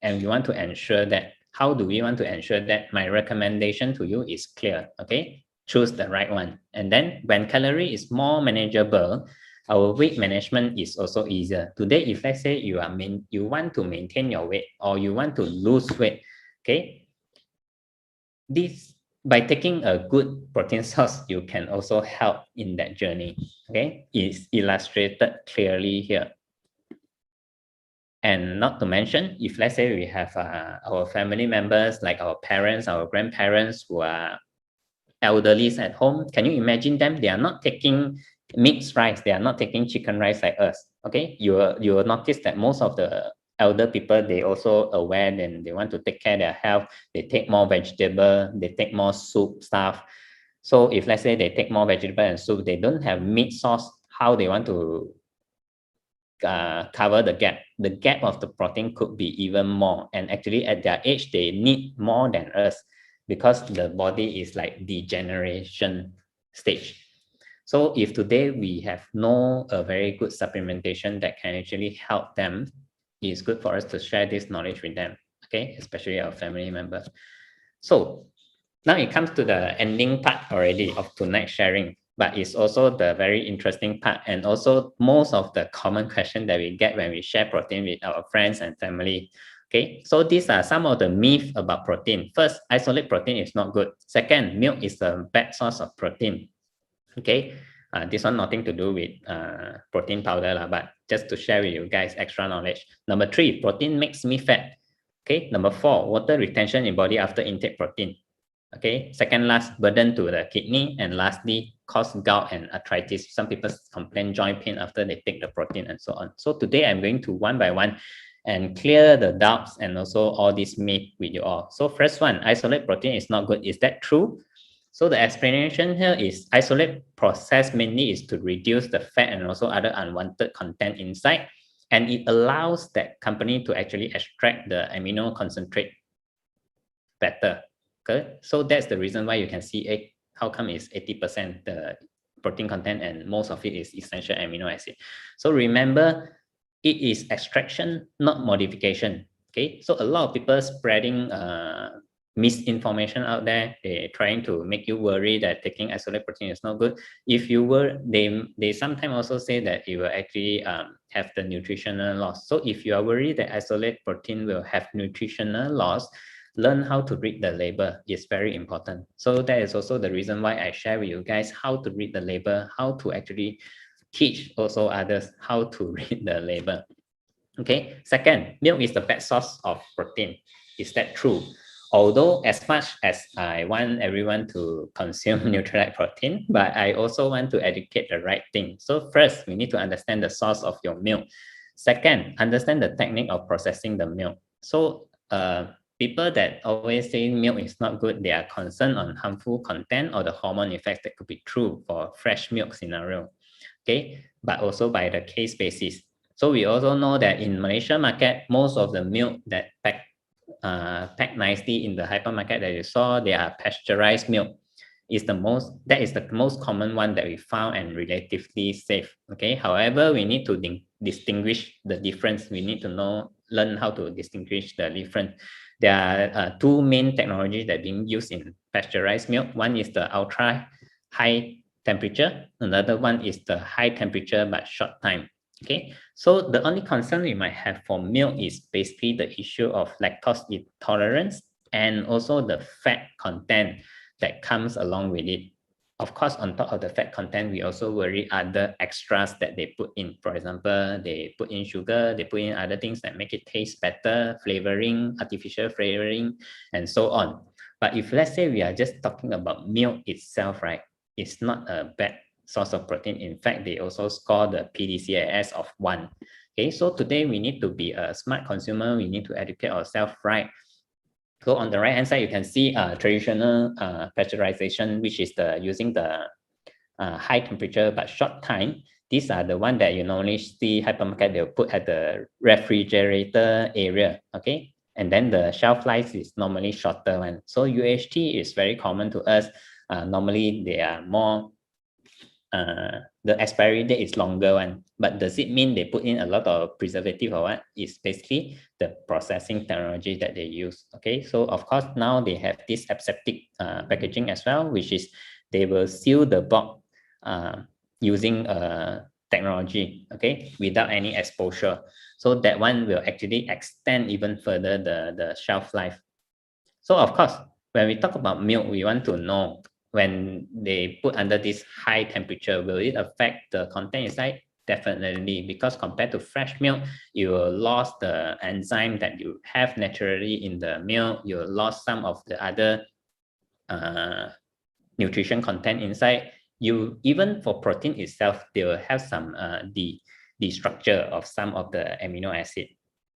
And we want to ensure that. How do we want to ensure that? My recommendation to you is clear. Okay. Choose the right one. And then when calorie is more manageable, our weight management is also easier. Today, if let's say you want to maintain your weight or you want to lose weight, okay, this by taking a good protein source, you can also help in that journey. Okay, it's illustrated clearly here. And not to mention, if let's say we have our family members like our parents, our grandparents who are elderly at home, can you imagine them? They are not taking mixed rice, they are not taking chicken rice like us. Okay, you will notice that most of the elder people, they also aware and they want to take care of their health. They take more vegetable, they take more soup stuff. So if let's say they take more vegetable and soup, they don't have meat source, how they want to cover the gap? The gap of the protein could be even more, and actually at their age they need more than us, because the body is like degeneration stage. So if today we have no very good supplementation that can actually help them, it's good for us to share this knowledge with them. Okay, especially our family members. So now it comes to the ending part already of tonight's sharing, but it's also the very interesting part, and also most of the common question that we get when we share protein with our friends and family. Okay, so these are some of the myths about protein. First, isolate protein is not good. Second, milk is a bad source of protein. Okay, this one nothing to do with protein powder but just to share with you guys extra knowledge. Number 3, protein makes me fat. Okay, number 4, water retention in body after intake protein. Okay, second last, burden to the kidney, and lastly, cause gout and arthritis. Some people complain joint pain after they take the protein and so on. So today I'm going to one by one and clear the doubts and also all these myths with you all. So first one, isolate protein is not good. Is that true? So the explanation here is isolate process mainly is to reduce the fat and also other unwanted content inside, and it allows that company to actually extract the amino concentrate better. Okay, so that's the reason why you can see how come it's 80% the protein content and most of it is essential amino acid. So remember, it is extraction, not modification. Okay, so a lot of people spreading misinformation out there. They're trying to make you worry that taking isolate protein is not good. If you were, they sometimes also say that it will actually have the nutritional loss. So if you are worried that isolate protein will have nutritional loss, learn how to read the label is very important. So that is also the reason why I share with you guys how to read the label, how to actually teach also others how to read the label. Okay, second, milk is the best source of protein. Is that true? Although as much as I want everyone to consume Nutrilite protein, but I also want to educate the right thing. So first, we need to understand the source of your milk. Second, understand the technique of processing the milk. So people that always say milk is not good, they are concerned on harmful content or the hormone effects that could be true for fresh milk scenario. Okay, but also by the case basis. So we also know that in Malaysia market, most of the milk that pack packed nicely in the hypermarket that you saw, they are pasteurized milk. That is the most common one that we found and relatively safe. Okay, however, we need to distinguish the difference. We need to learn how to distinguish the difference. There are two main technologies that are being used in pasteurized milk. One is the ultra high temperature. Another one is the high temperature but short time. Okay, so the only concern we might have for milk is basically the issue of lactose intolerance and also the fat content that comes along with it. Of course, on top of the fat content, we also worry other extras that they put in. For example, they put in sugar, they put in other things that make it taste better, flavoring, artificial flavoring, and so on. But if let's say we are just talking about milk itself, right, it's not a bad source of protein. In fact, they also score the PDCAS of 1. Okay, so today we need to be a smart consumer. We need to educate ourselves, right? So on the right hand side, you can see traditional pasteurization, which is using the high temperature but short time. These are the one that you normally see hypermarket, they'll put at the refrigerator area, okay? And then the shelf life is normally shorter one. So UHT is very common to us. Normally they are more, the expiry date is longer one, but does it mean they put in a lot of preservative or what? It's basically the processing technology that they use. Okay, so of course now they have this aseptic packaging as well, which is they will seal the box using technology, okay, without any exposure. So that one will actually extend even further the shelf life. So of course, when we talk about milk, we want to know when they put under this high temperature, will it affect the content inside? Definitely, because compared to fresh milk, you will lose the enzyme that you have naturally in the milk. You will lose some of the other nutrition content inside. You even for protein itself, they will have some the structure of some of the amino acid.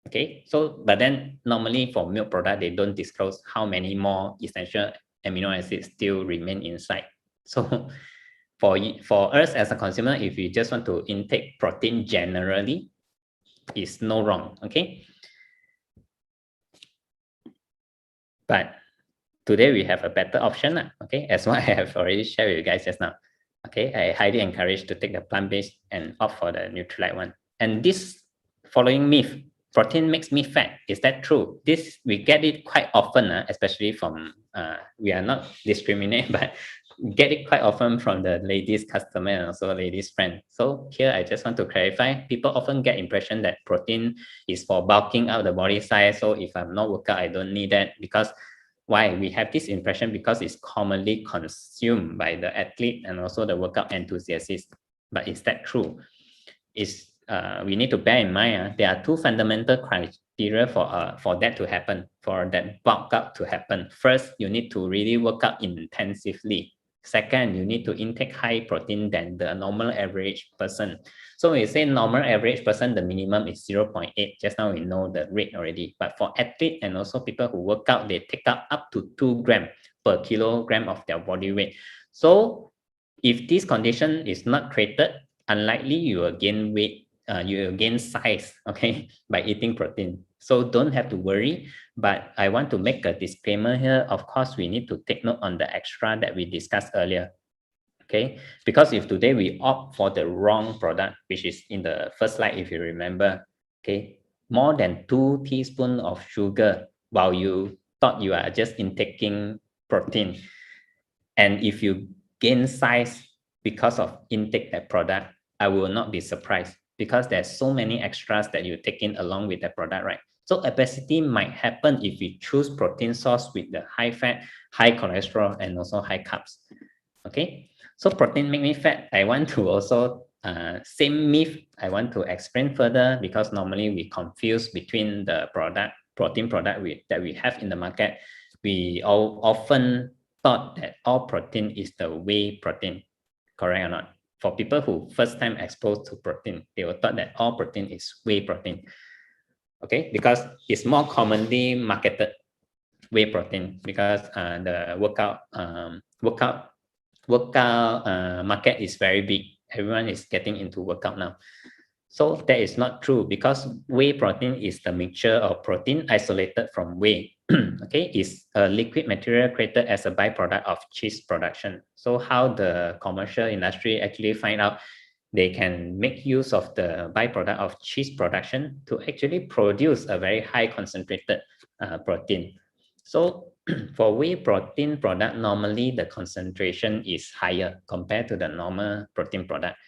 Okay, so but then normally for milk product, they don't disclose how many more essential amino acids still remain inside. So for us as a consumer, if you just want to intake protein generally, it's no wrong. Okay, but today we have a better option. Okay, as what I have already shared with you guys just now. Okay, I highly encourage to take the plant-based and opt for the Nutrilite one. And this following myth, protein makes me fat. Is that true? This we get it quite often, especially from we are not discriminate, but get it quite often from the ladies customer and also ladies friend. So here I just want to clarify. People often get impression that protein is for bulking out the body size. So if I'm not workout, I don't need that because why we have this impression because it's commonly consumed by the athlete and also the workout enthusiasts. But is that true? We need to bear in mind there are two fundamental criteria for that to happen, for that bulk up to happen. First, you need to really work out intensively. Second, you need to intake high protein than the normal average person. So when you say normal average person, the minimum is 0.8. Just now we know the rate already. But for athletes and also people who work out, they take up to 2 grams per kilogram of their body weight. So if this condition is not created, unlikely you will gain weight, you will gain size, okay, by eating protein. So don't have to worry. But I want to make a disclaimer here. Of course, we need to take note on the extra that we discussed earlier. Okay, because if today we opt for the wrong product, which is in the first slide, if you remember, okay, more than 2 teaspoons of sugar while you thought you are just intaking protein. And if you gain size because of intake that product, I will not be surprised because there's so many extras that you take in along with that product, right? So obesity might happen if you choose protein source with the high fat, high cholesterol, and also high carbs. Okay, so protein make me fat. I want to also same myth I want to explain further because normally we confuse between the protein product that we have in the market. We all often thought that all protein is the whey protein, correct or not? For people who first time exposed to protein, they will thought that all protein is whey protein. Okay, because it's more commonly marketed whey protein because the workout market is very big. Everyone is getting into workout now. So that is not true, because whey protein is the mixture of protein isolated from whey. Okay, it's a liquid material created as a byproduct of cheese production. So how the commercial industry actually find out they can make use of the byproduct of cheese production to actually produce a very high concentrated protein. So for whey protein product, normally the concentration is higher compared to the normal protein product.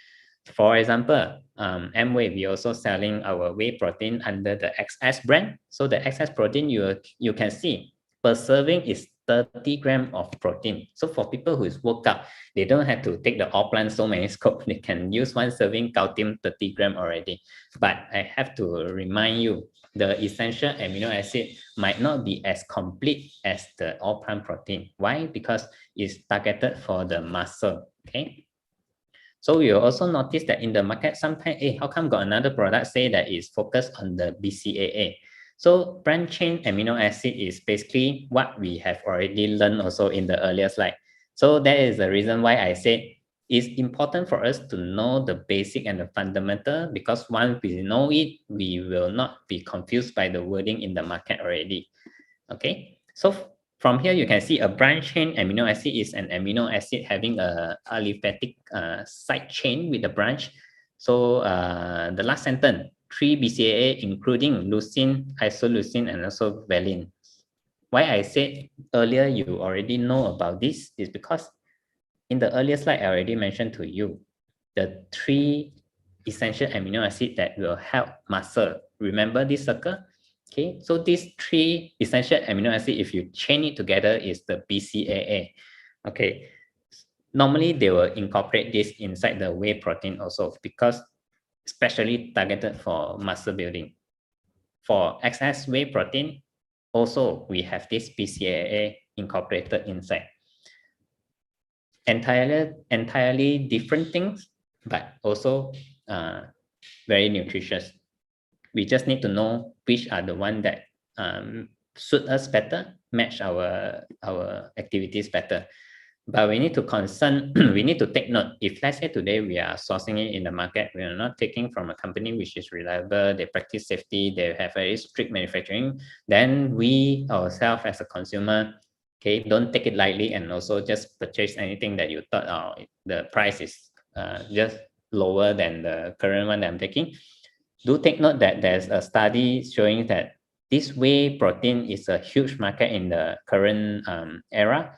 For example, Amway, we also selling our whey protein under the XS brand. So the XS protein, you can see per serving is 30 grams of protein. So for people who is workout, they don't have to take the all plant so many scopes. They can use one serving calcium 30 grams already. But I have to remind you, the essential amino acid might not be as complete as the all plant protein. Why? Because it's targeted for the muscle. Okay. So you also notice that in the market, sometimes, how come got another product say that is focused on the BCAA? So branch chain amino acid is basically what we have already learned also in the earlier slide. So that is the reason why I said it's important for us to know the basic and the fundamental, because once we know it, we will not be confused by the wording in the market already. Okay, so from here you can see a branch chain amino acid is an amino acid having a aliphatic side chain with a branch. So the last sentence, 3 BCAA including leucine, isoleucine, and also valine. Why I said earlier you already know about this is because in the earlier slide I already mentioned to you the 3 essential amino acid that will help muscle. Remember this circle? Okay, so these 3 essential amino acid, if you chain it together, is the BCAA. Okay, normally they will incorporate this inside the whey protein also, because especially targeted for muscle building. For excess whey protein, also we have this BCAA incorporated inside. Entirely different things, but also very nutritious. We just need to know which are the one that suit us better, match our activities better. But we need to we need to take note. If let's say today we are sourcing it in the market, we are not taking from a company which is reliable, they practice safety, they have very strict manufacturing, then we ourselves as a consumer, okay, don't take it lightly and also just purchase anything that you thought the price is just lower than the current one that I'm taking. Do take note that there's a study showing that this whey protein is a huge market in the current era.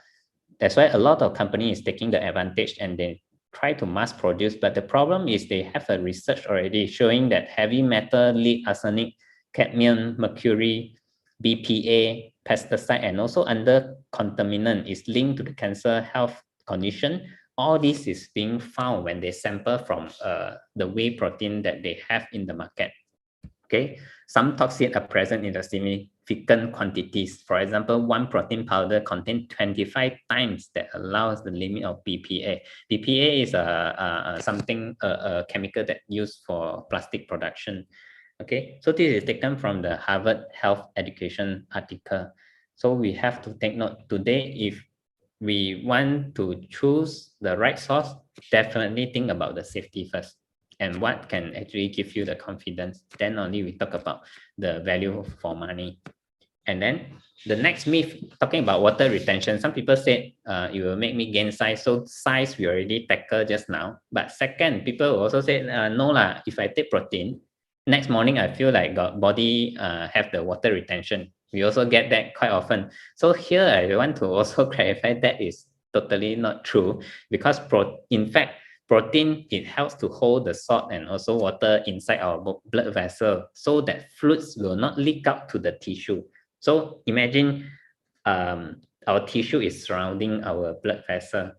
That's why a lot of companies is taking the advantage and they try to mass produce. But the problem is they have a research already showing that heavy metal, lead, arsenic, cadmium, mercury, BPA, pesticide, and also under contaminant is linked to the cancer health condition. All this is being found when they sample from the whey protein that they have in the market. Okay, some toxins are present in the significant quantities. For example, one protein powder contains 25 times that allows the limit of BPA. BPA is a chemical that used for plastic production. Okay, so this is taken from the Harvard Health Education article. So we have to take note today, if we want to choose the right source, definitely think about the safety first and what can actually give you the confidence. Then only we talk about the value for money. And then the next myth, talking about water retention, some people say it will make me gain size. So size we already tackled just now. But second, people also say, no lah, if I take protein, next morning I feel like got body have the water retention. We also get that quite often. So here I want to also clarify that is totally not true, because in fact, protein, it helps to hold the salt and also water inside our blood vessel so that fluids will not leak out to the tissue. So imagine our tissue is surrounding our blood vessel.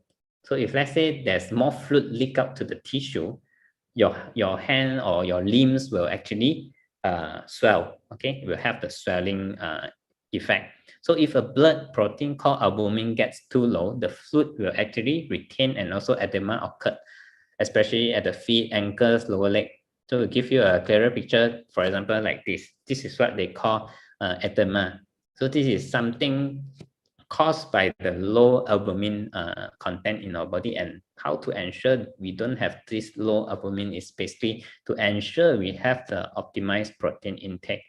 So if let's say there's more fluid leak out to the tissue, your hand or your limbs will actually swell. Okay, will have the swelling effect. So if a blood protein called albumin gets too low, the fluid will actually retain and also edema occur, especially at the feet, ankles, lower leg. So to give you a clearer picture, for example, like this is what they call edema. So this is something caused by the low albumin content in our body. And how to ensure we don't have this low albumin is basically to ensure we have the optimized protein intake.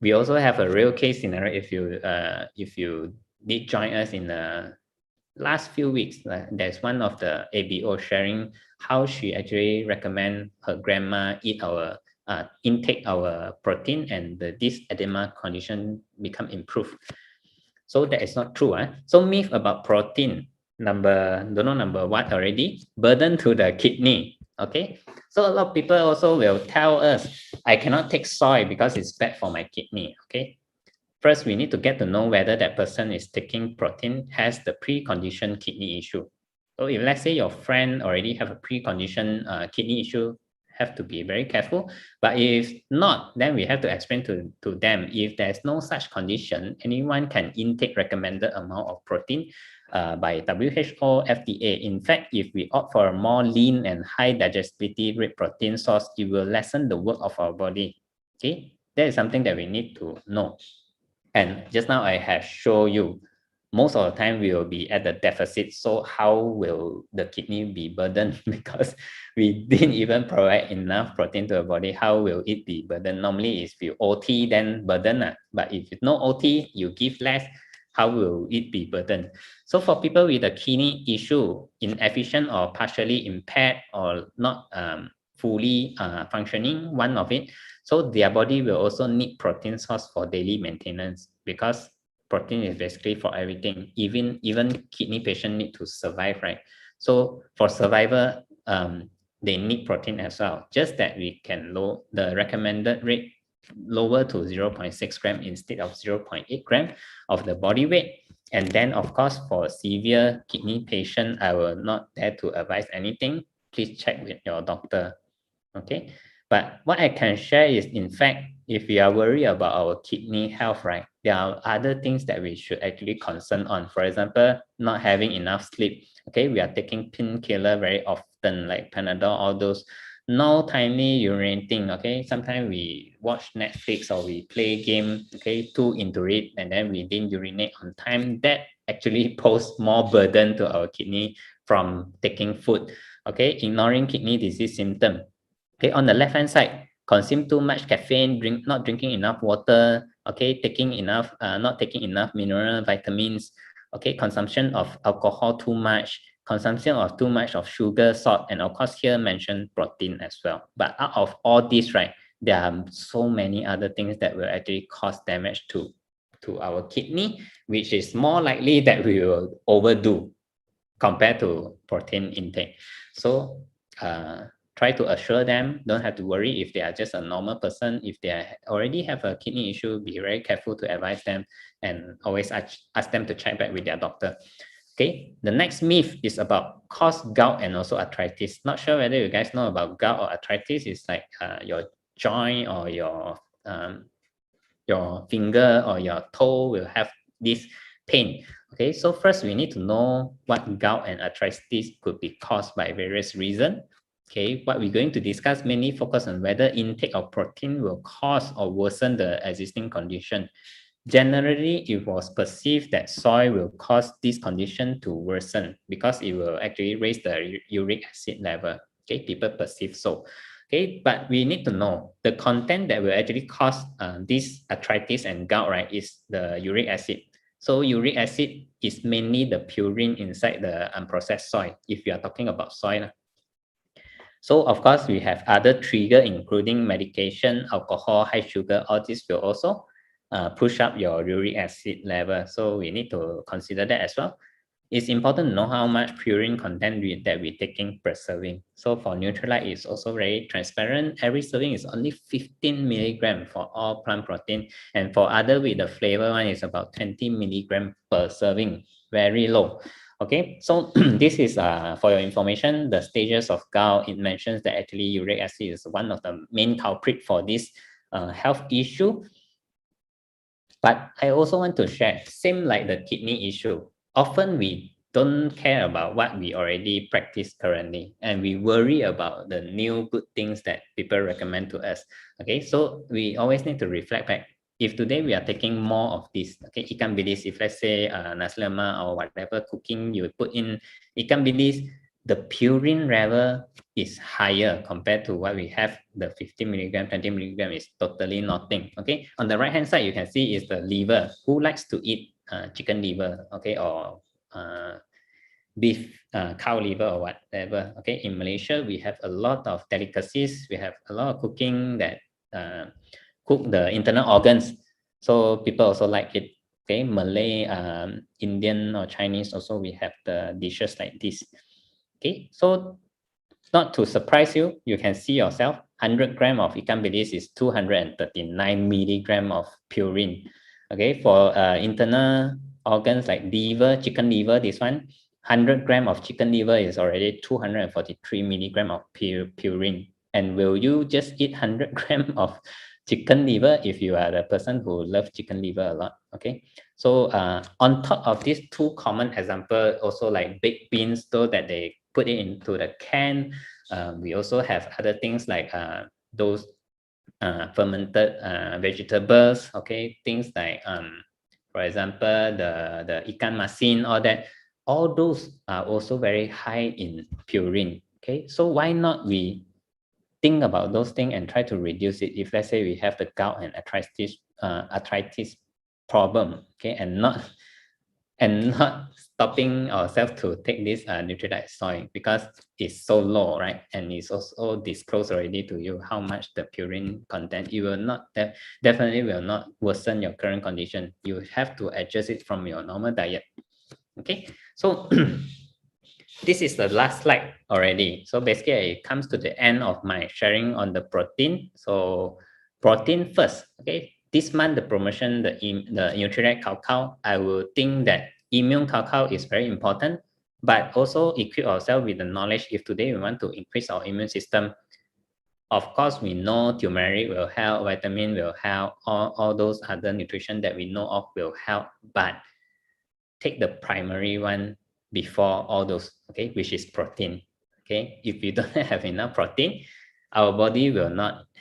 We also have a real case scenario. If you did join us in the last few weeks, there's one of the ABO sharing how she actually recommend her grandma eat our intake our protein, and this edema condition become improved. So that is not true. So myth about protein, don't know number what already, burden to the kidney. Okay, so a lot of people also will tell us, I cannot take soy because it's bad for my kidney. Okay, first we need to get to know whether that person is taking protein has the preconditioned kidney issue. So if let's say your friend already have a preconditioned kidney issue, have to be very careful. But if not, then we have to explain to them, if there's no such condition, anyone can intake recommended amount of protein by WHO, FDA. In fact, if we opt for a more lean and high digestibility rate protein source, it will lessen the work of our body. Okay, that is something that we need to know. And just now I have shown you, most of the time we will be at the deficit. So how will the kidney be burdened? Because we didn't even provide enough protein to the body. How will it be burdened? Normally if you OT, then burden. But if no OT, you give less, how will it be burdened? So for people with a kidney issue, inefficient or partially impaired or not fully functioning, one of it, so their body will also need protein source for daily maintenance, because protein is basically for everything. Even kidney patient need to survive, right? So for survival, they need protein as well. Just that we can lower the recommended rate lower to 0.6 gram instead of 0.8 gram of the body weight. And then of course for severe kidney patient, I will not dare to advise anything. Please check with your doctor. Okay, but what I can share is, in fact, if we are worried about our kidney health, right, there are other things that we should actually concern on. For example, not having enough sleep. Okay, we are taking painkiller very often, like Panadol, all those. No timely urinating. Okay, sometimes we watch Netflix or we play game, okay, too into it, and then we didn't urinate on time. That actually pose more burden to our kidney from taking food. Okay, ignoring kidney disease symptom. Okay, on the left hand side, consume too much caffeine, not drinking enough water, okay, not taking enough mineral vitamins, okay, consumption of alcohol too much, consumption of too much of sugar, salt, and of course here mentioned protein as well. But out of all this, right, there are so many other things that will actually cause damage to our kidney, which is more likely that we will overdo compared to protein intake. So try to assure them, don't have to worry if they are just a normal person. If they already have a kidney issue, be very careful to advise them, and always ask them to check back with their doctor. Okay, the next myth is about cause gout and also arthritis. Not sure whether you guys know about gout or arthritis. It's like your joint or your finger or your toe will have this pain. Okay, so first we need to know what gout and arthritis could be caused by various reasons. Okay, what we're going to discuss mainly focus on whether intake of protein will cause or worsen the existing condition. Generally, it was perceived that soy will cause this condition to worsen because it will actually raise the uric acid level. Okay, people perceive so. Okay, but we need to know the content that will actually cause this arthritis and gout, right, is the uric acid. So uric acid is mainly the purine inside the unprocessed soy, if you are talking about soy. So of course, we have other trigger, including medication, alcohol, high sugar, all this will also push up your uric acid level. So we need to consider that as well. It's important to know how much purine content that we're taking per serving. So for Nutrilite, it's also very transparent. Every serving is only 15 milligram for all plant protein. And for other with the flavor one is about 20 milligram per serving, very low. Okay, so this is for your information, the stages of gout. It mentions that actually uric acid is one of the main culprit for this health issue. But I also want to share, same like the kidney issue, often we don't care about what we already practice currently, and we worry about the new good things that people recommend to us. Okay, so we always need to reflect back. if today we are taking more of this, okay, ikan bilis, if let's say nasi lemak or whatever cooking you put in ikan bilis, the purine level is higher compared to what we have. The 50 milligram, 20 milligram is totally nothing. Okay, on the right hand side you can see is the liver. Who likes to eat chicken liver, okay, or beef, cow liver or whatever. Okay, in Malaysia we have a lot of delicacies, we have a lot of cooking that cook the internal organs, so people also like it. Okay, Malay, Indian or Chinese also we have the dishes like this. Okay, so not to surprise you, you can see yourself 100 gram of ikan bilis is 239 milligram of purine. Okay, for internal organs like liver, chicken liver, this one 100 gram of chicken liver is already 243 milligram of purine. And will you just eat 100 gram of chicken liver if you are the person who loves chicken liver a lot? Okay, so on top of these two common example, also like baked beans, though that they put it into the can, we also have other things like those fermented vegetables. Okay, things like for example the ikan masin, all that, all those are also very high in purine. Okay, so why not we think about those things and try to reduce it? If let's say we have the gout and arthritis problem, okay, and not stopping ourselves to take this Nutrilite soy because it's so low, right? And it's also disclosed already to you how much the purine content. You will not definitely will not worsen your current condition. You have to adjust it from your normal diet. Okay, so this is the last slide already. So basically it comes to the end of my sharing on the protein. So protein first. Okay, this month the promotion, the Nutrilite Cacao, I will think that immune cacao is very important, but also equip ourselves with the knowledge. If today we want to increase our immune system, of course we know turmeric will help, vitamin will help, all those other nutrition that we know of will help, but take the primary one before all those, okay, which is protein. Okay, if we don't have enough protein, our body will not